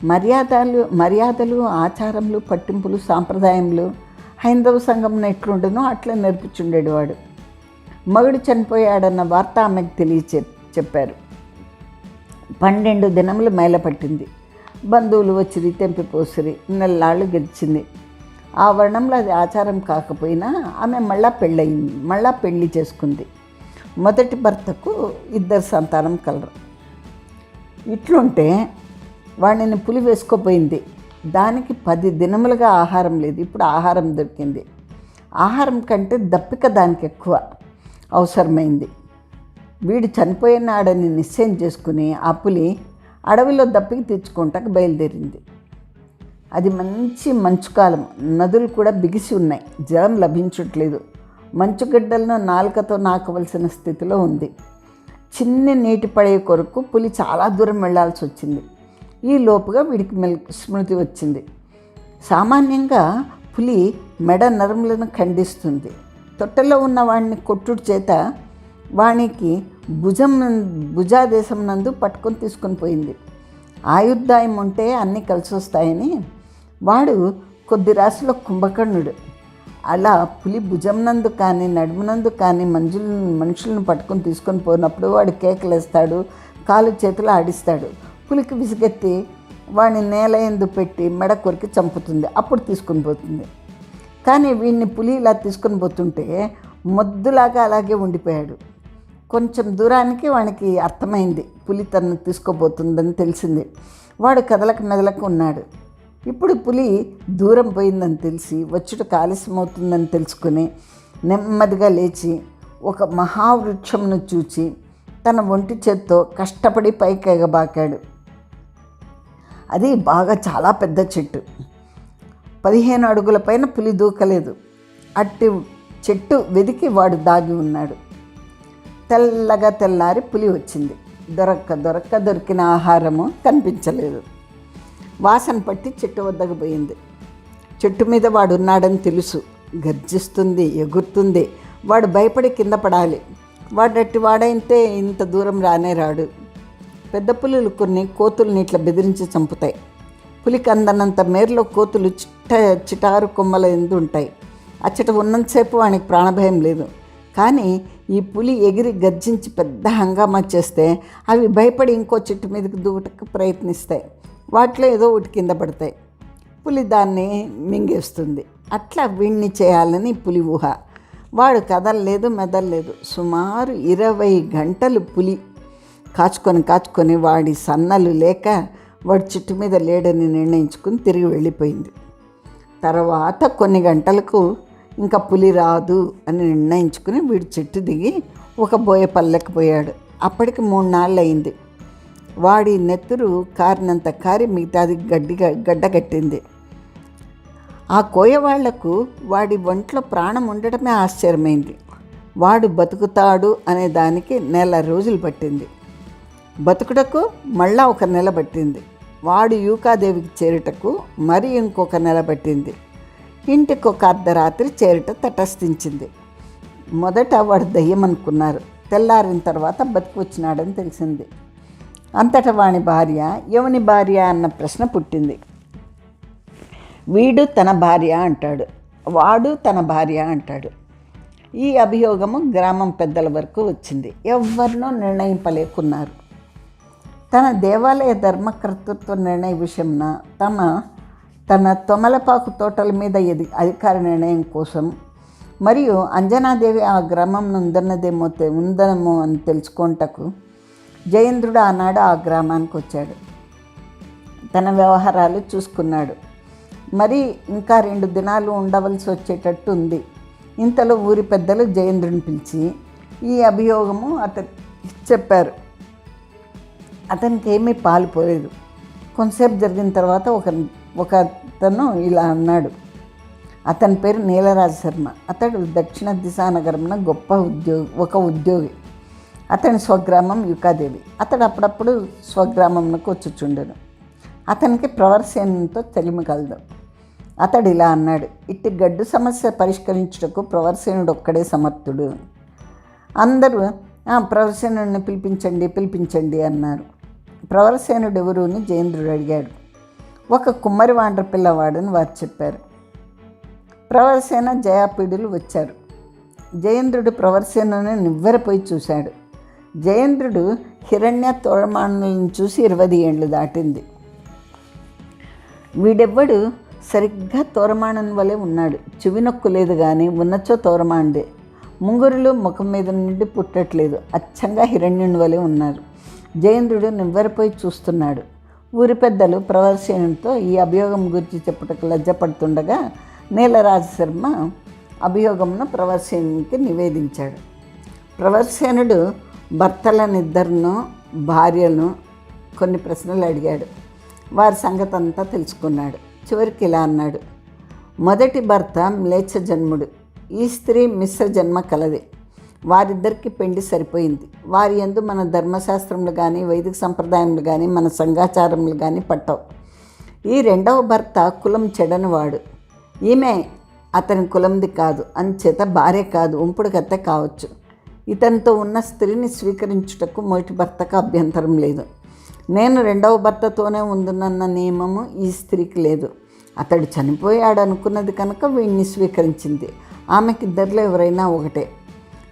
మర్యాదలు, ఆచారములు, పట్టింపులు, సాంప్రదాయములు హైందవ సంఘంలో ఎట్లుండనో అట్లా నేర్పించుండేడు వాడు. మగుడు చనిపోయాడన్న వార్త ఆమెకు చెప్పారు. 12 దినములు మేల పట్టింది. బంధువులు వచ్చిరి, తెంపిపోసిరి. నెల్లాళ్ళు గెలిచింది. ఆ వర్ణంలో అది ఆచారం కాకపోయినా ఆమె మళ్ళా పెళ్ళి చేసుకుంది. మొదటి భర్తకు 2 సంతానం కలరు. ఇట్లుంటే వాడిని పులి వేసుకోపోయింది. దానికి 10 దినములుగా ఆహారం లేదు. ఇప్పుడు ఆహారం దొరికింది. ఆహారం కంటే దప్పిక దానికి ఎక్కువ అవసరమైంది. వీడు చనిపోయినాడని నిశ్చయం చేసుకుని ఆ పులి అడవిలో దప్పికి తెచ్చుకుంటాక బయలుదేరింది. అది మంచి మంచుకాలం. నదులు కూడా బిగిసి ఉన్నాయి. జలం లభించట్లేదు. మంచుగడ్డలను నాలుకతో నాకవలసిన స్థితిలో ఉంది. చిన్ని నీటి పడే కొరకు పులి చాలా దూరం వెళ్లాల్సి వచ్చింది. ఈ లోపుగా వీడికి స్మృతి వచ్చింది. సామాన్యంగా పులి మెడ నరములను ఖండిస్తుంది. తొట్టెలో ఉన్న వాడిని కొట్టుడు చేత వానికి భుజాదేశం నందు పట్టుకొని తీసుకొని పోయింది. ఆయుర్దాయం ఉంటే అన్నీ కలిసి వస్తాయని వాడు కొద్ది రాశిలో కుంభకర్ణుడు. అలా పులి భుజం నందు కానీ నడుమునందు కానీ మనుషులను పట్టుకొని తీసుకొని పోయినప్పుడు వాడు కేకలేస్తాడు, కాలు చేతులు ఆడిస్తాడు. పులికి విసిగెత్తి వాడిని నేల ఎందు పెట్టి మెడ కొరికి చంపుతుంది. అప్పుడు తీసుకొని పోతుంది. కానీ వీడిని పులి ఇలా తీసుకొని పోతుంటే మొద్దులాగా అలాగే ఉండిపోయాడు. కొంచెం దూరానికి వానికి అర్థమైంది పులి తనను తీసుకోబోతుందని తెలిసింది. వాడు మెదలకు ఉన్నాడు. ఇప్పుడు పులి దూరం పోయిందని తెలిసి వచ్చుటకు ఆలస్యమవుతుందని తెలుసుకుని నెమ్మదిగా లేచి ఒక మహావృక్షమును చూచి తన ఒంటి చేత్తో కష్టపడి పైకి ఎగబాకాడు. అది బాగా చాలా పెద్ద చెట్టు. 15 అడుగుల పైన పులి దూకలేదు. అట్టి చెట్టు వెదికి వాడు దాగి ఉన్నాడు. తెల్లారి పులి వచ్చింది. దొరికిన ఆహారము కనిపించలేదు. వాసన పట్టి చెట్టు వద్దకు పోయింది. చెట్టు మీద వాడు ఉన్నాడని తెలుసు. గర్జిస్తుంది, ఎగురుతుంది. వాడు భయపడి కింద పడాలి. వాడట్టి వాడైతే ఇంత దూరం రానే రాడు. పెద్ద పులులు కొన్ని కోతుల్ని ఇట్లా బెదిరించి చంపుతాయి. పులికి అందనంత మేరలో కోతులు చిటారు కొమ్మల ఎందు ఉంటాయి. అచ్చట ఉన్నంతసేపు వానికి ప్రాణభయం లేదు. కానీ ఈ పులి ఎగిరి గర్జించి పెద్ద హంగామా చేస్తే అవి భయపడి ఇంకో చెట్టు మీదకి దూకటకు ప్రయత్నిస్తాయి. వాటిలో ఏదో ఒకటి కింద పడతాయి. పులి దాన్ని మింగేస్తుంది. అట్లా వీణ్ణి చేయాలని పులి ఊహ. వాడు కదలలేదు, మెదలలేదు. సుమారు 20 గంటలు పులి కాచుకొని వాడి సన్నలు లేక వాడి చెట్టు మీద లేడని నిర్ణయించుకుని తిరిగి వెళ్ళిపోయింది. తర్వాత కొన్ని గంటలకు ఇంకా పులి రాదు అని నిర్ణయించుకుని వీడు చెట్టు దిగి ఒక బోయ పల్లెకి పోయాడు. అప్పటికి 3 నాళ్ళు అయింది. వాడి నెత్తురు కారినంత కారి మిగతాది గడ్డగట్టింది. ఆ కోయవాళ్లకు వాడి ఒంట్లో ప్రాణం ఉండటమే ఆశ్చర్యమైంది. వాడు బతుకుతాడు అనే దానికి 1 నెల రోజులు పట్టింది. బతుకుటకు మళ్ళా 1 నెల పట్టింది. వాడు యూకాదేవికి చేరుటకు మరి ఇంకొక నెల పట్టింది. ఇంటికొక అర్ధరాత్రి చేరుట తటస్థించింది. మొదట వాడు దయ్యం అనుకున్నారు. తెల్లారిన తర్వాత బతికి వచ్చినాడని తెలిసింది. అంతటా వాని భార్య ఎవని భార్య అన్న ప్రశ్న పుట్టింది. వీడు తన భార్య అంటాడు, వాడు తన భార్య అంటాడు. ఈ అభియోగము గ్రామం పెద్దల వరకు వచ్చింది. ఎవ్వరినో నిర్ణయింపలేకున్నారు. తన దేవాలయ ధర్మకర్తృత్వ నిర్ణయ విషయంన తన తొమలపాకు తోటల మీద అధికార నిర్ణయం కోసం మరియు అంజనాదేవి ఆ గ్రామం ఉందనేమో అని తెలుసుకొంటకు జయేంద్రుడు ఆనాడు ఆ గ్రామానికి వచ్చాడు. తన వ్యవహారాలు చూసుకున్నాడు. మరి ఇంకా 2 దినాలు ఉండవలసి వచ్చేటట్టు ఉంది. ఇంతలో ఊరి పెద్దలు జయేంద్రుని పిలిచి ఈ అభియోగము చెప్పారు. అతనికి ఏమీ పాలుపోలేదు. కొంతసేపు జరిగిన తర్వాత ఒక అతను ఇలా అన్నాడు. అతని పేరు నీలరాజ శర్మ. అతడు దక్షిణ దిశా నగరంలో ఒక ఉద్యోగి. అతని స్వగ్రామం యూకాదేవి. అతడు అప్పుడప్పుడు స్వగ్రామంకు వచ్చుచుండెను. అతనికి ప్రవర్సేనంతో తెలిమి కలదు. అతడు ఇలా అన్నాడు. ఇట్టి గడ్డు సమస్య పరిష్కరించుటకు ప్రవర్సేనుడు ఒక్కడే సమర్థుడు. అందరూ ప్రవర్సేనుడిని పిలిపించండి అన్నారు. ప్రవర్సేనుడు ఎవరుని జయేంద్రుడు అడిగాడు. ఒక కుమ్మరి వాండ్ర పిల్లవాడని వారు చెప్పారు. ప్రవర్సేన జయాపీడులు వచ్చారు. జయేంద్రుడు ప్రవర్సేనుని నివ్వెరపోయి చూశాడు. జయేంద్రుడు హిరణ్య తోరమానులను చూసి 20 ఏండ్లు దాటింది. వీడెవ్వడు సరిగ్గా తోరమాణం వలె ఉన్నాడు. చెవినొక్కు లేదు కానీ ఉన్నచో తోరమాండే. ముంగురులు ముఖం మీద నుండి పుట్టట్లేదు. అచ్చంగా హిరణ్యుని వలె ఉన్నారు. జయేంద్రుడు నివ్వెరపోయి చూస్తున్నాడు. ఊరి పెద్దలు ప్రవర్సేనుడితో ఈ అభియోగం గురించి చెప్పుటకు లజ్జపడుతుండగా నీలరాజ శర్మ అభియోగమును ప్రవర్సేనునికి నివేదించాడు. ప్రవర్సేనుడు భర్తలనిద్దరినూ భార్యను కొన్ని ప్రశ్నలు అడిగాడు. వారి సంగతి అంతా తెలుసుకున్నాడు. చివరికి ఇలా అన్నాడు. మొదటి భర్త మ్లేచ్ఛ జన్ముడు. ఈ స్త్రీ మిశ్ర జన్మ కలది. వారిద్దరికి పెండి సరిపోయింది. వారి యందు మన ధర్మశాస్త్రములు కానీ వైదిక సంప్రదాయములు కానీ మన సంఘాచారములు కానీ పట్టవు. ఈ రెండవ భర్త కులం చెడనివాడు. ఈమె అతని కులంది కాదు. అంచేత భార్య కాదు, ఉంపుడు కత్తె కావచ్చు. ఇతనితో ఉన్న స్త్రీని స్వీకరించుటకు మొదటి భర్తకు అభ్యంతరం లేదు. నేను రెండవ భర్తతోనే ఉందునన్న నియమము ఈ స్త్రీకి లేదు. అతడు చనిపోయాడు అనుకున్నది కనుక వీడిని స్వీకరించింది. ఆమెకి ఇద్దరిలో ఎవరైనా ఒకటే.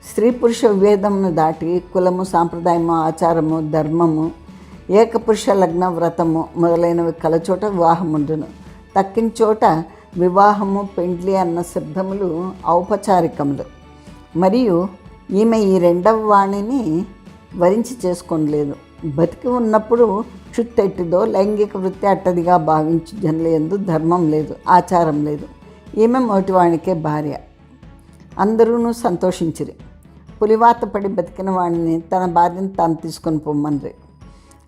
స్త్రీ పురుష విభేదమును దాటి కులము, సాంప్రదాయము, ఆచారము, ధర్మము, ఏకపురుష లగ్న వ్రతము మొదలైనవి కలచోట వివాహముండును. తక్కిన చోట వివాహము, పెండ్లి అన్న శబ్దములు ఔపచారికములు. మరియు ఈమె ఈ రెండవ వాణిని వరించి చేసుకోలేదు. బతికి ఉన్నప్పుడు చుట్టెట్టిదో లైంగిక వృత్తి అట్టదిగా భావించి జనులందు ధర్మం లేదు, ఆచారం లేదు. ఈమె మొదటివానికే భార్య. అందరూ సంతోషించిరి. పులివాత పడి బతికిన వాడిని తన భార్యను తాను తీసుకొని పొమ్మన్రి.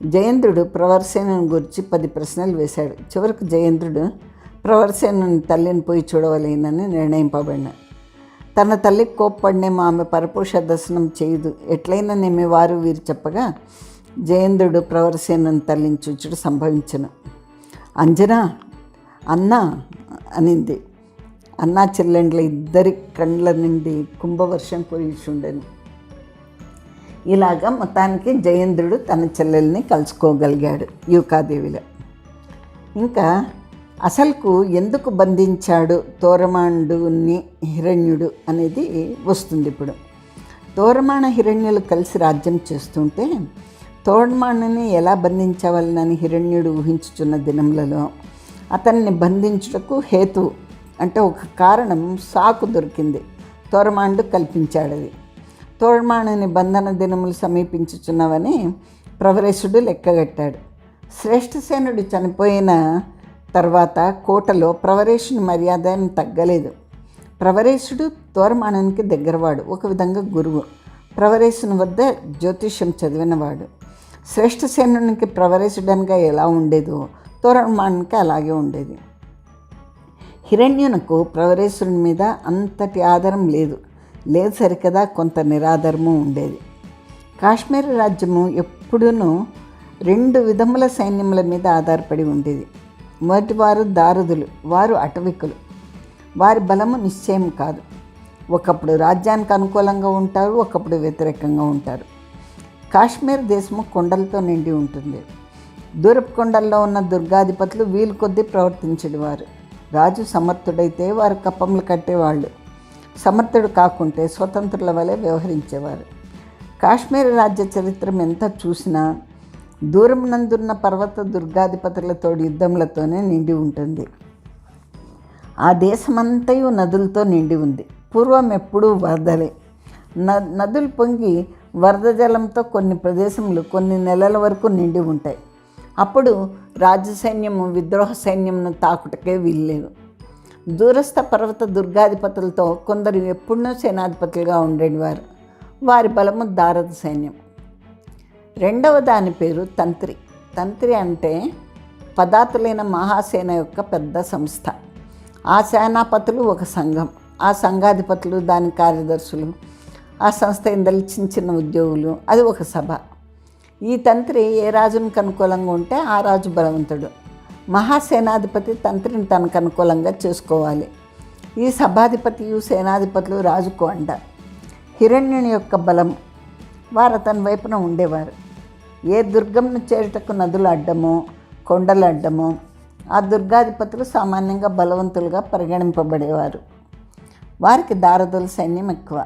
జయేంద్రుడు ప్రవర్సేనుని గురించి 10 ప్రశ్నలు వేశాడు. చివరికి జయేంద్రుడు ప్రవర్సేనుని తల్లిని పోయి చూడవలేనని నిర్ణయింపబడిన. తన తల్లికి కోప్పడినేమో ఆమె పరపురుష దర్శనం చేయదు, ఎట్లయినా నేమి వారు వీరు చెప్పగా జయేంద్రుడు ప్రవర్సేనుని తల్లిని చూచుడు సంభవించను. అంజనా అన్నా అనింది. అన్నా చెల్లెండ్ల ఇద్దరి కండ్ల నుండి కుంభవర్షం కురిచుండెను. ఇలాగా మొత్తానికి జయేంద్రుడు తన చెల్లెల్ని కలుసుకోగలిగాడు యూకాదేవిలో. ఇంకా అసలుకు ఎందుకు బంధించాడు తోరమాండుని హిరణ్యుడు అనేది వస్తుంది ఇప్పుడు. తోరమాణ హిరణ్యులు కలిసి రాజ్యం చేస్తుంటే తోరమాణుని ఎలా బంధించవలనని హిరణ్యుడు ఊహించుచున్న దినములలో అతన్ని బంధించుటకు హేతు అంటే ఒక కారణం, సాకు దొరికింది. తోరమాండు కల్పించాడది. తోరమాణుని బంధన దినములు సమీపించుచున్నవని ప్రవరేశుడు లెక్కగట్టాడు. శ్రేష్ఠసేనుడు చనిపోయిన తర్వాత కోటలో ప్రవరేశుని మర్యాద తగ్గలేదు. ప్రవరేశుడు తోరమాణునికి దగ్గరవాడు, ఒక విధంగా గురువు. ప్రవరేశుని వద్ద జ్యోతిష్యం చదివినవాడు. శ్రేష్ఠసేనునికి ప్రవరేశుడనగా ఎలా ఉండేదో తోరమాణునికి అలాగే ఉండేది. హిరణ్యునకు ప్రవరేశుని మీద అంతటి ఆధారం లేదు సరికదా కొంత నిరాధారము ఉండేది. కాశ్మీర రాజ్యము ఎప్పుడూ 2 విధముల సైన్యముల మీద ఆధారపడి ఉండేది. మొదటివారు దారుదులు, వారు అటవికులు. వారి బలము నిశ్చయం కాదు. ఒకప్పుడు రాజ్యానికి అనుకూలంగా ఉంటారు, ఒకప్పుడు వ్యతిరేకంగా ఉంటారు. కాశ్మీర్ దేశము కొండలతో నిండి ఉంటుంది. దూరపు కొండల్లో ఉన్న దుర్గాధిపతులు వీలు కొద్దీ ప్రవర్తించేవారు. రాజు సమర్థుడైతే వారు కప్పములు కట్టేవాళ్ళు, సమర్థుడు కాకుంటే స్వతంత్రుల వలె వ్యవహరించేవారు. కాశ్మీర్ రాజ్య చరిత్ర ఎంత చూసినా దూరం నందున్న పర్వత దుర్గాధిపతులతో యుద్ధములతోనే నిండి ఉంటుంది. ఆ దేశమంతయు నదులతో నిండి ఉంది. పూర్వం ఎప్పుడూ వరదలే. నదులు పొంగి వరద జలంతో కొన్ని ప్రదేశములు కొన్ని నెలల వరకు నిండి ఉంటాయి. అప్పుడు రాజ్య సైన్యము విద్రోహ సైన్యంను తాకుటకే వీల్లేదు. దూరస్థ పర్వత దుర్గాధిపతులతో కొందరు ఎప్పుడూ సేనాధిపతులుగా ఉండేవారు. వారి బలము దారద సైన్యం. రెండవ దాని పేరు తంత్రి. తంత్రి అంటే పదాతులైన మహాసేన యొక్క పెద్ద సంస్థ. ఆ సేనాపతులు ఒక సంఘం, ఆ సంఘాధిపతులు దాని కార్యదర్శులు, ఆ సంస్థ ఇందలి చిన్న చిన్న ఉద్యోగులు, అది ఒక సభ. ఈ తంత్రి ఏ రాజునికి అనుకూలంగా ఉంటే ఆ రాజు బలవంతుడు. మహాసేనాధిపతి తంత్రిని తనకు అనుకూలంగా చేసుకోవాలి. ఈ సభాధిపతియు సేనాధిపతులు రాజుకు అండ. హిరణ్యుని యొక్క బలం. వారు అతని వైపున ఉండేవారు. ఏ దుర్గంను చేరుటకు నదులు అడ్డమో కొండలు అడ్డమో ఆ దుర్గాధిపతులు సామాన్యంగా బలవంతులుగా పరిగణింపబడేవారు. వారికి దారదుల సైన్యం ఎక్కువ.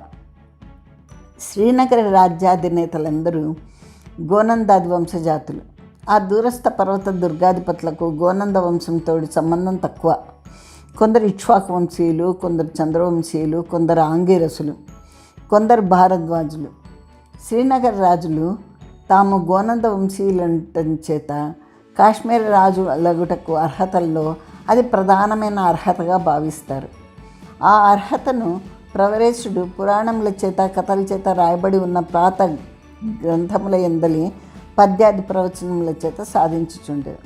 శ్రీనగర రాజ్యాధినేతలందరూ గోనందాది వంశజాతులు. ఆ దూరస్థ పర్వత దుర్గాధిపతులకు గోనంద వంశంతో సంబంధం తక్కువ. కొందరు ఇక్ష్వాకు వంశీయులు, కొందరు చంద్రవంశీయులు, కొందరు ఆంగిరసులు, కొందరు భారద్వాజులు. శ్రీనగర్ రాజులు తాము గోనంద వంశీయులంటం చేత కాశ్మీర్ రాజు లగుటకు అర్హతల్లో అది ప్రధానమైన అర్హతగా భావిస్తారు. ఆ అర్హతను ప్రవరేశుడు పురాణముల చేత కథల చేత రాయబడి ఉన్న ప్రాత గ్రంథముల ఎందలి పద్యాది ప్రవచనముల చేత సాధించుచుండేది.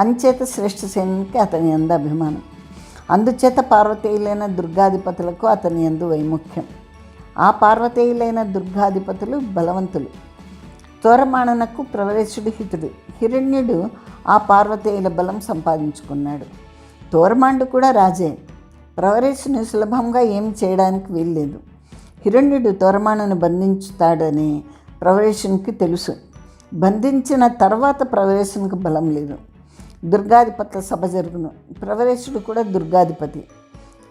అంచేత శ్రేష్ఠ సేనునికి అతని యందు అభిమానం. అందుచేత పార్వతీయులైన దుర్గాధిపతులకు అతని యందు వైముఖ్యం. ఆ పార్వతీయులైన దుర్గాధిపతులు బలవంతులు. తోరమాణనకు ప్రవరేశుడు హితుడు. హిరణ్యుడు ఆ పార్వతీయుల బలం సంపాదించుకున్నాడు. తోరమాండు కూడా రాజే. ప్రవరేశుని సులభంగా ఏమి చేయడానికి వీల్లేదు. హిరణ్యుడు తోరమాణను బంధించుతాడని ప్రవరేశునికి తెలుసు. బంధించిన తర్వాత ప్రవరేశునికి బలం లేదు. దుర్గాధిపతుల సభ జరుగును. ప్రవరేశుడు కూడా దుర్గాధిపతి.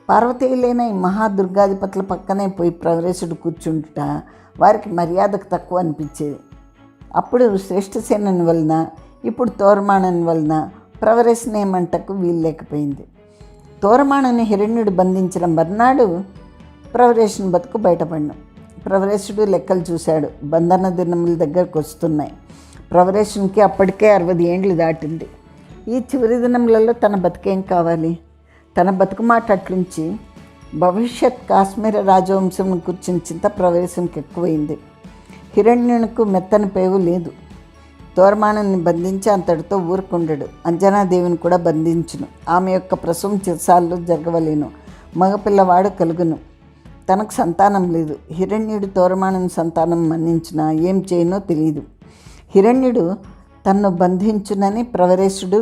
పార్వతీయులైన ఈ మహాదుర్గాధిపతుల పక్కనే పోయి ప్రవరేశుడు కూర్చుంటుట వారికి మర్యాదకు తక్కువ అనిపించేది. అప్పుడు శ్రేష్ఠసేనుని వలన, ఇప్పుడు తోరమాణుని వలన ప్రవరేశనేమంటకు వీలు లేకపోయింది. తోరమాణుని హిరణ్యుడు బంధించిన మర్నాడు ప్రవరేశుని బతుకు బయటపడిను. ప్రవరేశుడు లెక్కలు చూశాడు. బంధన దినముల దగ్గరకు వస్తున్నాయి. ప్రవరేశునికి అప్పటికే 60 ఏండ్లు దాటింది. ఈ చివరి దినములలో తన బతికేం కావాలి? తన బతుకు మాట అట్లుంచి భవిష్యత్ కాశ్మీర రాజవంశం కూర్చుని చింత ప్రవేశంకి ఎక్కువైంది. హిరణ్యునికి మెత్తని పేగు లేదు. తోరమాణుని బంధించి అంతటితో ఊరుకుండడు. అంజనాదేవిని కూడా బంధించును. ఆమె యొక్క ప్రసవం చిరసాల్లో జరగవలేను. మగపిల్లవాడు కలుగును. తనకు సంతానం లేదు. హిరణ్యుడు తోరమాణుని సంతానం మన్నించినా ఏం చేయనో తెలియదు. హిరణ్యుడు తన్ను బంధించునని ప్రవరేశుడు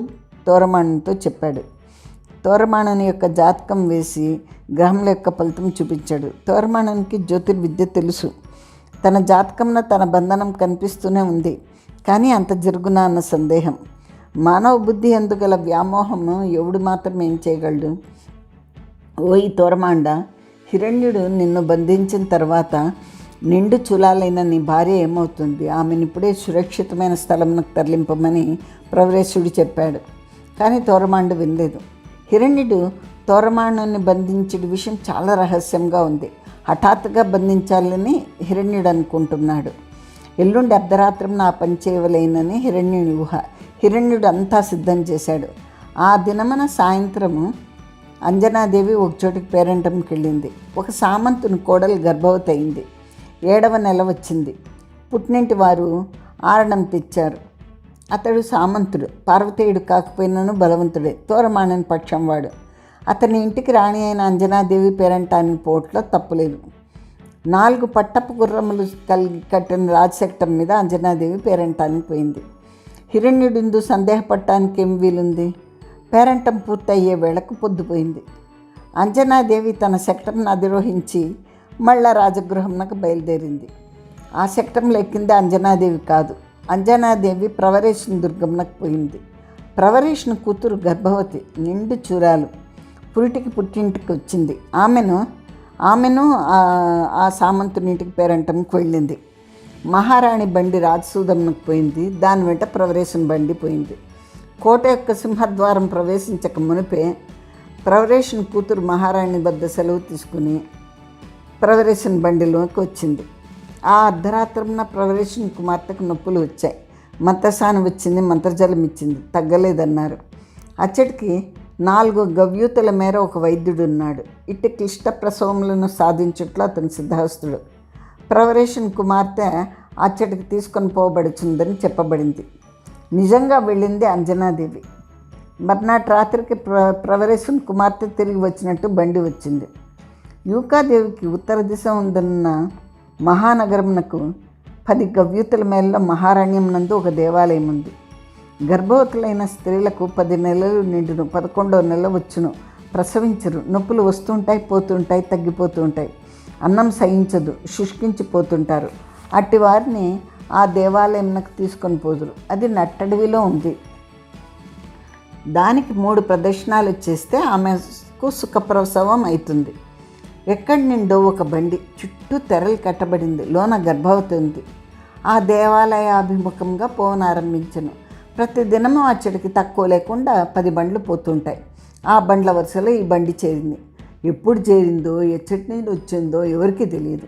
తోరమాణునితో చెప్పాడు. తోరమాణుని యొక్క జాతకం వేసి గ్రహముల యొక్క ఫలితం చూపించాడు. తోరమాణునికి జ్యోతిర్విద్య తెలుసు. తన జాతకంలో తన బంధనం కనిపిస్తూనే ఉంది. కానీ అంత జరుగునా అన్న సందేహం. మానవ బుద్ధి ఎందుగల వ్యామోహము ఎవడు మాత్రం ఏం చేయగలడు? ఓయి తోరమాండ, హిరణ్యుడు నిన్ను బంధించిన తర్వాత నిండు చూలాలైన నీ భార్య ఏమవుతుంది? ఆమెను ఇప్పుడే సురక్షితమైన స్థలంకు తరలింపమని ప్రవరేశుడు చెప్పాడు. కానీ తోరమాండు వినలేదు. హిరణ్యుడు తోరమాణుని బంధించిన విషయం చాలా రహస్యంగా ఉంది. హఠాత్తుగా బంధించాలని హిరణ్యుడు అనుకుంటున్నాడు. ఎల్లుండి అర్ధరాత్రం నా పని చేయవలేనని హిరణ్యుని ఊహ. హిరణ్యుడు అంతా సిద్ధం చేశాడు. ఆ దినమున సాయంత్రము అంజనాదేవి ఒక చోటికి పేరంటంకి వెళ్ళింది. ఒక సామంతుని కోడలు గర్భవతి అయింది. 7వ నెల వచ్చింది. పుట్టినింటి వారు ఆరణం తెచ్చారు. అతడు సామంతుడు, పార్వతీయుడు కాకపోయినను బలవంతుడే, తోరమాణుని పక్షం వాడు. అతని ఇంటికి రాణి అయిన అంజనాదేవి పేరంటానికి పోట్లో తప్పులేదు. 4 పట్టపు గుర్రములు కలిగి కట్టిన రాజశేఖరం మీద అంజనాదేవి పేరంటానికి పోయింది. హిరణ్యుడిందు సందేహపడటానికి ఏం వీలుంది? పేరంటం పూర్తయ్యే వేళకు పొద్దుపోయింది. అంజనాదేవి తన శకటంను అధిరోహించి మళ్ళా రాజగృహంనకు బయలుదేరింది. ఆ శకటంలో ఎక్కింది అంజనాదేవి కాదు. అంజనాదేవి ప్రవరేశుని దుర్గంనకు పోయింది. ప్రవరేశుని కూతురు గర్భవతి, నిండు చూరాలు, పుట్టింటికి వచ్చింది. ఆమెను ఆ సామంతునింటికి పేరంటంకి వెళ్ళింది. మహారాణి బండి రాజసూదంనకు పోయింది. దాని వెంట ప్రవరేశుని బండి పోయింది. కోట యొక్క సింహద్వారం ప్రవేశించక మునిపే ప్రవరేశుని కూతురు మహారాణి వద్ద సెలవు తీసుకుని ప్రవరేశుని బండిలోకి వచ్చింది. ఆ అర్ధరాత్రంన ప్రవరేశుని కుమార్తెకు నొప్పులు వచ్చాయి. మంత్రసానం వచ్చింది, మంత్రజలం ఇచ్చింది, తగ్గలేదన్నారు. అచ్చటికి 4 గవ్యూతుల మేర ఒక వైద్యుడు ఉన్నాడు. ఇట్టి క్లిష్ట ప్రసవములను సాధించుట్లో అతను సిద్ధహస్తుడు. ప్రవరేశుని కుమార్తె అచ్చటికి తీసుకొని పోబడుచుందని చెప్పబడింది. నిజంగా వెళ్ళింది అంజనాదేవి. మర్నాటి రాత్రికి ప్రవరేశుని కుమార్తె తిరిగి వచ్చినట్టు బండి వచ్చింది. యూకాదేవికి ఉత్తర దిశ ఉందన్న మహానగరమునకు 10 గవ్యూతుల మేరలో మహారణ్యం నందు ఒక దేవాలయం ఉంది. గర్భవతులైన స్త్రీలకు 10 నెలలు నిండును, 11వ నెల వచ్చును, ప్రసవించరు, నొప్పులు వస్తుంటాయి, పోతుంటాయి, తగ్గిపోతూ ఉంటాయి, అన్నం సహించదు, శుష్కించిపోతుంటారు. అట్టి వారిని ఆ దేవాలయంకు తీసుకొని పోదురు. అది నట్టడవిలో ఉంది. దానికి 3 ప్రదక్షిణాలు చేస్తే ఆమెకు సుఖప్రసవం అవుతుంది. ఎక్కడి నుండో ఒక బండి చుట్టూ తెరలు కట్టబడింది. లోన గర్భవతి ఉంది. ఆ దేవాలయాభిముఖంగా పోనారంభించను. ప్రతిదినము అచ్చడికి తక్కువ లేకుండా 10 బండ్లు పోతుంటాయి. ఆ బండ్ల వరుసలో ఈ బండి చేరింది. ఎప్పుడు చేరిందో, ఎచ్చటి నుండి వచ్చిందో ఎవరికీ తెలియదు.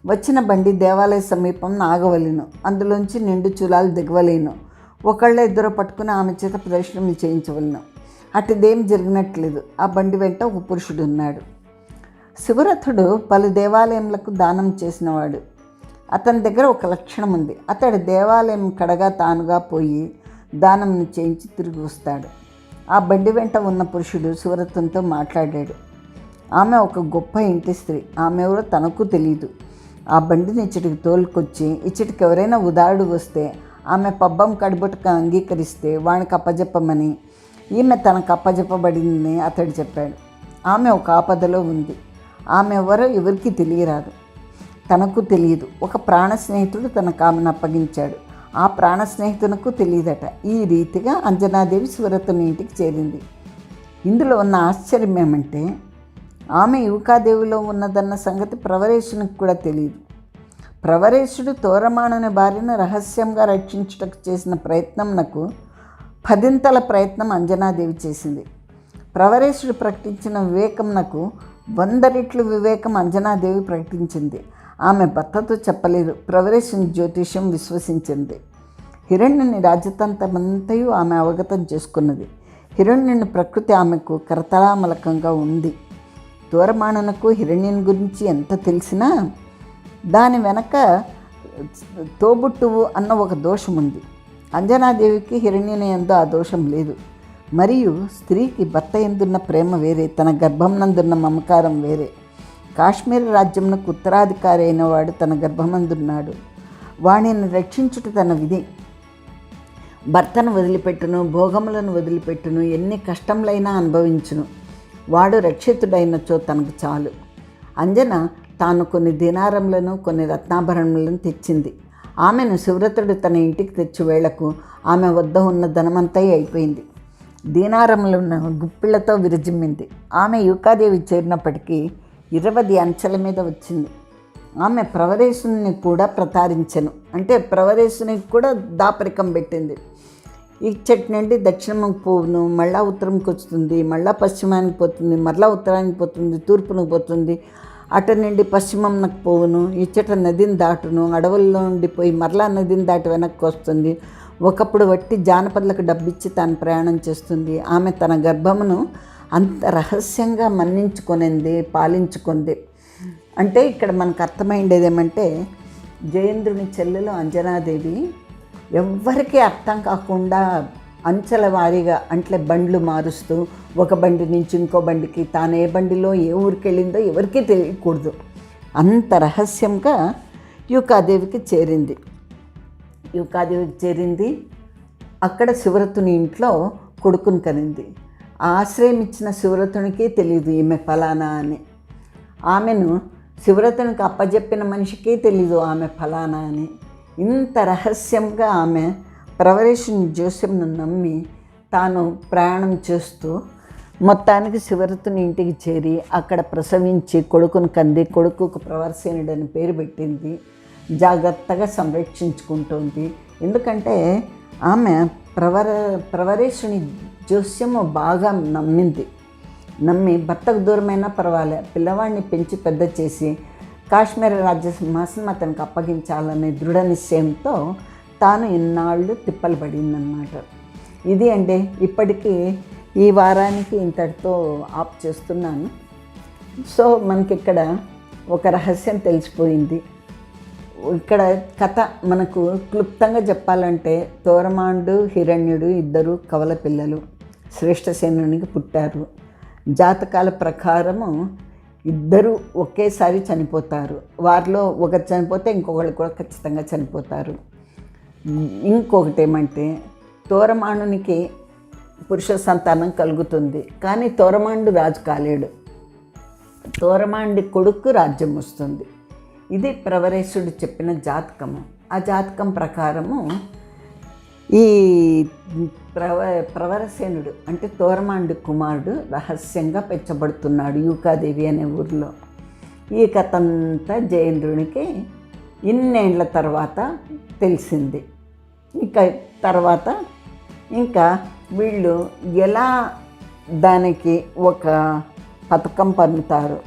వచ్చిన బండి దేవాలయ సమీపం ఆగవలేను. అందులోంచి నిండు చూలాలు దిగవలేను. ఒకళ్ళ ఇద్దరు పట్టుకుని ఆమె చేత ప్రదర్శనలు చేయించవలను. అటుదేం జరిగినట్లేదు. ఆ బండి వెంట ఒక పురుషుడు ఉన్నాడు. శివరథుడు పలు దేవాలయములకు దానం చేసినవాడు. అతని దగ్గర ఒక లక్షణం ఉంది. అతడు దేవాలయం కడగా తానుగా పోయి దానం చేయించి తిరిగి వస్తాడు. ఆ బండి వెంట ఉన్న పురుషుడు శివరథునితో మాట్లాడాడు. ఆమె ఒక గొప్ప ఇంటి స్త్రీ. ఆమె ఎవరో తనకు తెలియదు. ఆ బండిని ఇచ్చటికి తోలుకొచ్చి ఇచ్చటికి ఎవరైనా ఉదారుడు వస్తే ఆమె పబ్బం కడుబుటకు అంగీకరిస్తే వానికి అప్పజెప్పమని, ఈమె తనకు అప్పజెప్పబడిందని అతడు చెప్పాడు. ఆమె ఒక ఆపదలో ఉంది. ఆమె ఎవరో ఎవరికి తెలియరాదు, తనకు తెలియదు. ఒక ప్రాణ స్నేహితుడు తనకు ఆమెను అప్పగించాడు. ఆ ప్రాణ స్నేహితునకు తెలియదట. ఈ రీతిగా అంజనాదేవి శివరథుని ఇంటికి చేరింది. ఇందులో ఉన్న ఆశ్చర్యం ఏమంటే ఆమె యూకాదేవిలో ఉన్నదన్న సంగతి ప్రవరేశునికి కూడా తెలియదు. ప్రవరేశుడు తోరమాణుని భార్యను రహస్యంగా రక్షించుటకు చేసిన ప్రయత్నంనకు 10ంతల ప్రయత్నం అంజనాదేవి చేసింది. ప్రవరేశుడు ప్రకటించిన వివేకంనకు 100 రెట్లు వివేకం అంజనాదేవి ప్రకటించింది. ఆమె భర్తతో చెప్పలేదు. ప్రవరేశుని జ్యోతిష్యం విశ్వసించింది. హిరణ్యుని రాజతంత్రమంతయు ఆమె అవగతం చేసుకున్నది. హిరణ్యుని ప్రకృతి ఆమెకు కరతలామలకంగా ఉంది. తోరమాణునకు హిరణ్యుని గురించి ఎంత తెలిసినా దాని వెనక తోబుట్టువు అన్న ఒక దోషం ఉంది. అంజనాదేవికి హిరణ్యుని యందు ఆ దోషం లేదు. మరియు స్త్రీకి భర్త ఎందున్న ప్రేమ వేరే, తన గర్భం నందున్న మమకారం వేరే. కాశ్మీర రాజ్యంకు ఉత్తరాధికారి అయిన వాడు తన గర్భమందున్నాడు. వాణిని రక్షించుట తన విధి. భర్తను వదిలిపెట్టును, భోగములను వదిలిపెట్టును, ఎన్ని కష్టములైనా అనుభవించును. వాడు రక్షితుడైనచో తనకు చాలు. అంజన తాను కొన్ని దీనారములను, కొన్ని రత్నాభరణములను తెచ్చింది. ఆమెను శివరథుడు తన ఇంటికి తెచ్చి వేళకు ఆమె వద్ద ఉన్న ధనమంతై అయిపోయింది. దీనారములను గుప్పిళ్లతో విరజిమ్మింది. ఆమె యూకాదేవి చేరినప్పటికీ 20 అంచెల మీద వచ్చింది. ఆమె ప్రవరేశుని కూడా ప్రతారించెను. అంటే ప్రవరేశునికి కూడా దాపరికం పెట్టింది. ఇచ్చటి నుండి దక్షిణంకి పోవును, మళ్ళా ఉత్తరంకి వస్తుంది, మళ్ళా పశ్చిమానికి పోతుంది, మరలా ఉత్తరానికి పోతుంది, తూర్పునికి పోతుంది, అటు నుండి పశ్చిమంకి పోవును, ఇచ్చట నదిని దాటును, అడవుల్లో నుండి పోయి మరలా నదిని దాటి వెనక్కి వస్తుంది. ఒకప్పుడు వట్టి జానపదులకు డబ్బిచ్చి తాను ప్రయాణం చేస్తుంది. ఆమె తన గర్భమును అంత రహస్యంగా మన్నించుకొనింది, పాలించుకుంది. అంటే ఇక్కడ మనకు అర్థమైండేది ఏమంటే జయేంద్రుని చెల్లెలు అంజనాదేవి ఎవ్వరికీ అర్థం కాకుండా అంచెల వారీగా అంటే బండ్లు మారుస్తూ ఒక బండి నుంచి ఇంకో బండికి తాను ఏ బండిలో ఏ ఊరికి వెళ్ళిందో ఎవరికీ తెలియకూడదు. అంత రహస్యంగా యూకాదేవికి చేరింది. అక్కడ శివరతుని ఇంట్లో కొడుకుని కనింది. ఆశ్రయం ఇచ్చిన శివరతునికి తెలియదు ఈమె ఫలానా అని. ఆమెను శివరతునికి అప్పజెప్పిన మనిషికి తెలీదు ఆమె ఫలానా అని. ఇంత రహస్యంగా ఆమె ప్రవరేశుని జోస్యంను నమ్మి తాను ప్రయాణం చేస్తూ మొత్తానికి శివరతుని ఇంటికి చేరి అక్కడ ప్రసవించి కొడుకును కంది. కొడుకుకు ప్రవరసేనుడు అని పేరు పెట్టింది. జాగ్రత్తగా సంరక్షించుకుంటుంది. ఎందుకంటే ఆమె ప్రవరేశుని జోస్యము బాగా నమ్మి భర్తకు దూరమైనా పర్వాలే పిల్లవాడిని పెంచి పెద్ద చేసి కాశ్మీర రాజ్య సింహాసనం అతనికి అప్పగించాలనే దృఢ నిశ్చయంతో తాను ఇన్నాళ్ళు తిప్పలు పడిందన్నమాట. ఇది అంటే ఇప్పటికీ ఈ వారానికి ఇంతటితో ఆప్ చేస్తున్నాను. సో మనకి ఇక్కడ ఒక రహస్యం తెలిసిపోయింది. ఇక్కడ కథ మనకు క్లుప్తంగా చెప్పాలంటే తోరమాండు హిరణ్యుడు ఇద్దరు కవల పిల్లలు శ్రేష్ఠసేనునికి పుట్టారు. జాతకాల ప్రకారము ఇద్దరు ఒకేసారి చనిపోతారు. వారిలో ఒకరు చనిపోతే ఇంకొకళ్ళు కూడా ఖచ్చితంగా చనిపోతారు. ఇంకొకటి ఏమంటే తోరమాండునికి పురుష సంతానం కలుగుతుంది, కానీ తోరమాండు రాజు కాలేడు. తోరమాండి కొడుకు రాజ్యం వస్తుంది. ఇది ప్రవరేశుడు చెప్పిన జాతకము. ఆ జాతకం ప్రకారము ఈ ప్రవరసేనుడు అంటే తోరమాండి కుమారుడు రహస్యంగా పెంచబడుతున్నాడు యూకాదేవి అనే ఊరిలో. ఈ కథ అంతా జయేంద్రునికి ఇన్నేళ్ల తర్వాత తెలిసింది. తర్వాత వీళ్ళు ఎలా దానికి ఒక పథకం పన్నుతారు,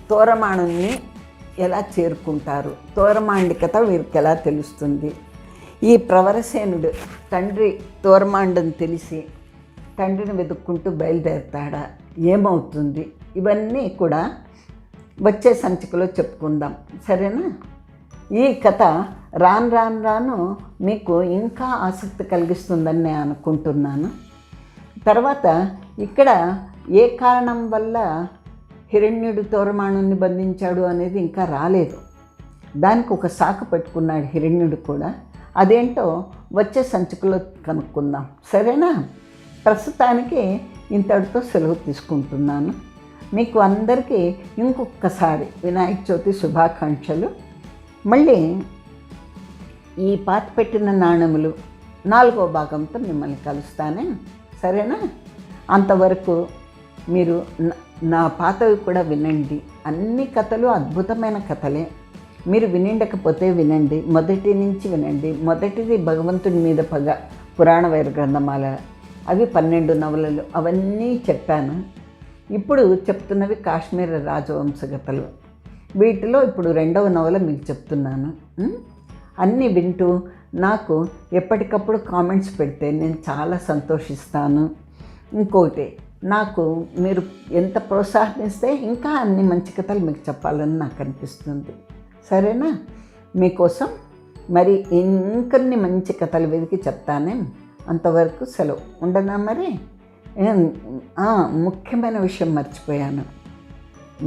తోరమాణుని ఎలా చేరుకుంటారు, తోరమాండి కథ వీరికి ఎలా తెలుస్తుంది. ఈ ప్రవరసేనుడు తండ్రి తోరమాండని తెలిసి తండ్రిని వెతుక్కుంటూ బయలుదేరుతాడా, ఏమవుతుంది, ఇవన్నీ కూడా వచ్చే సంచికలో చెప్పుకుందాం, సరేనా? ఈ కథ రాను మీకు ఇంకా ఆసక్తి కలిగిస్తుందని నేను అనుకుంటున్నాను. తర్వాత ఇక్కడ ఏ కారణం వల్ల హిరణ్యుడు తోరమాణుని బంధించాడు అనేది ఇంకా రాలేదు. దానికి ఒక శాఖ పెట్టుకున్నాడు హిరణ్యుడు కూడా. అదేంటో వచ్చే సంచికలో కనుక్కుందాం, సరేనా? ప్రస్తుతానికి ఇంతటితో సెలవు తీసుకుంటున్నాను. మీకు అందరికీ ఇంకొకసారి వినాయక చవితి శుభాకాంక్షలు. మళ్ళీ ఈ పాత పెట్టిన నాణెములు 4వ భాగంతో మిమ్మల్ని కలుస్తానే, సరేనా? అంతవరకు మీరు నా పాతవి కూడా వినండి. అన్ని కథలు అద్భుతమైన కథలే. మీరు వినిండకపోతే వినండి, మొదటి నుంచి వినండి. మొదటిది భగవంతుడి మీద పగ పురాణ వైర గ్రంథమాల, అవి 12 నవలలు, అవన్నీ చెప్పాను. ఇప్పుడు చెప్తున్నవి కాశ్మీర రాజవంశగతలు. వీటిలో ఇప్పుడు 2వ నవల మీకు చెప్తున్నాను. అన్నీ వింటూ నాకు ఎప్పటికప్పుడు కామెంట్స్ పెడితే నేను చాలా సంతోషిస్తాను. ఇంకోటి, నాకు మీరు ఎంత ప్రోత్సాహిస్తే ఇంకా అన్ని మంచి కథలు మీకు చెప్పాలని నాకు అనిపిస్తుంది, సరేనా? మీకోసం మరి ఇంకొన్ని మంచి కథలు వెతికి చెప్తానే. అంతవరకు సెలవు, ఉండనా మరి? ముఖ్యమైన విషయం మర్చిపోయాను.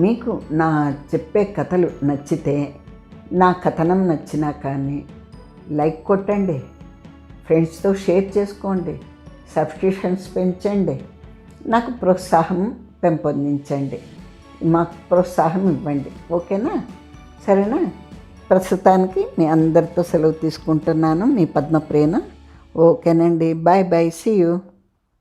మీకు నా చెప్పే కథలు నచ్చితే, నా కథనం నచ్చినా కానీ లైక్ కొట్టండి, ఫ్రెండ్స్తో షేర్ చేసుకోండి, సబ్స్క్రిప్షన్స్ పెంచండి, నాకు ప్రోత్సాహం పెంపొందించండి, మాకు ప్రోత్సాహం ఇవ్వండి, ఓకేనా? సరేనా? ప్రస్తుతానికి మీ అందరితో సెలవు తీసుకుంటున్నాను. మీ పద్మప్రేమ. ఓకేనండి, బాయ్ బాయ్, సీ యూ.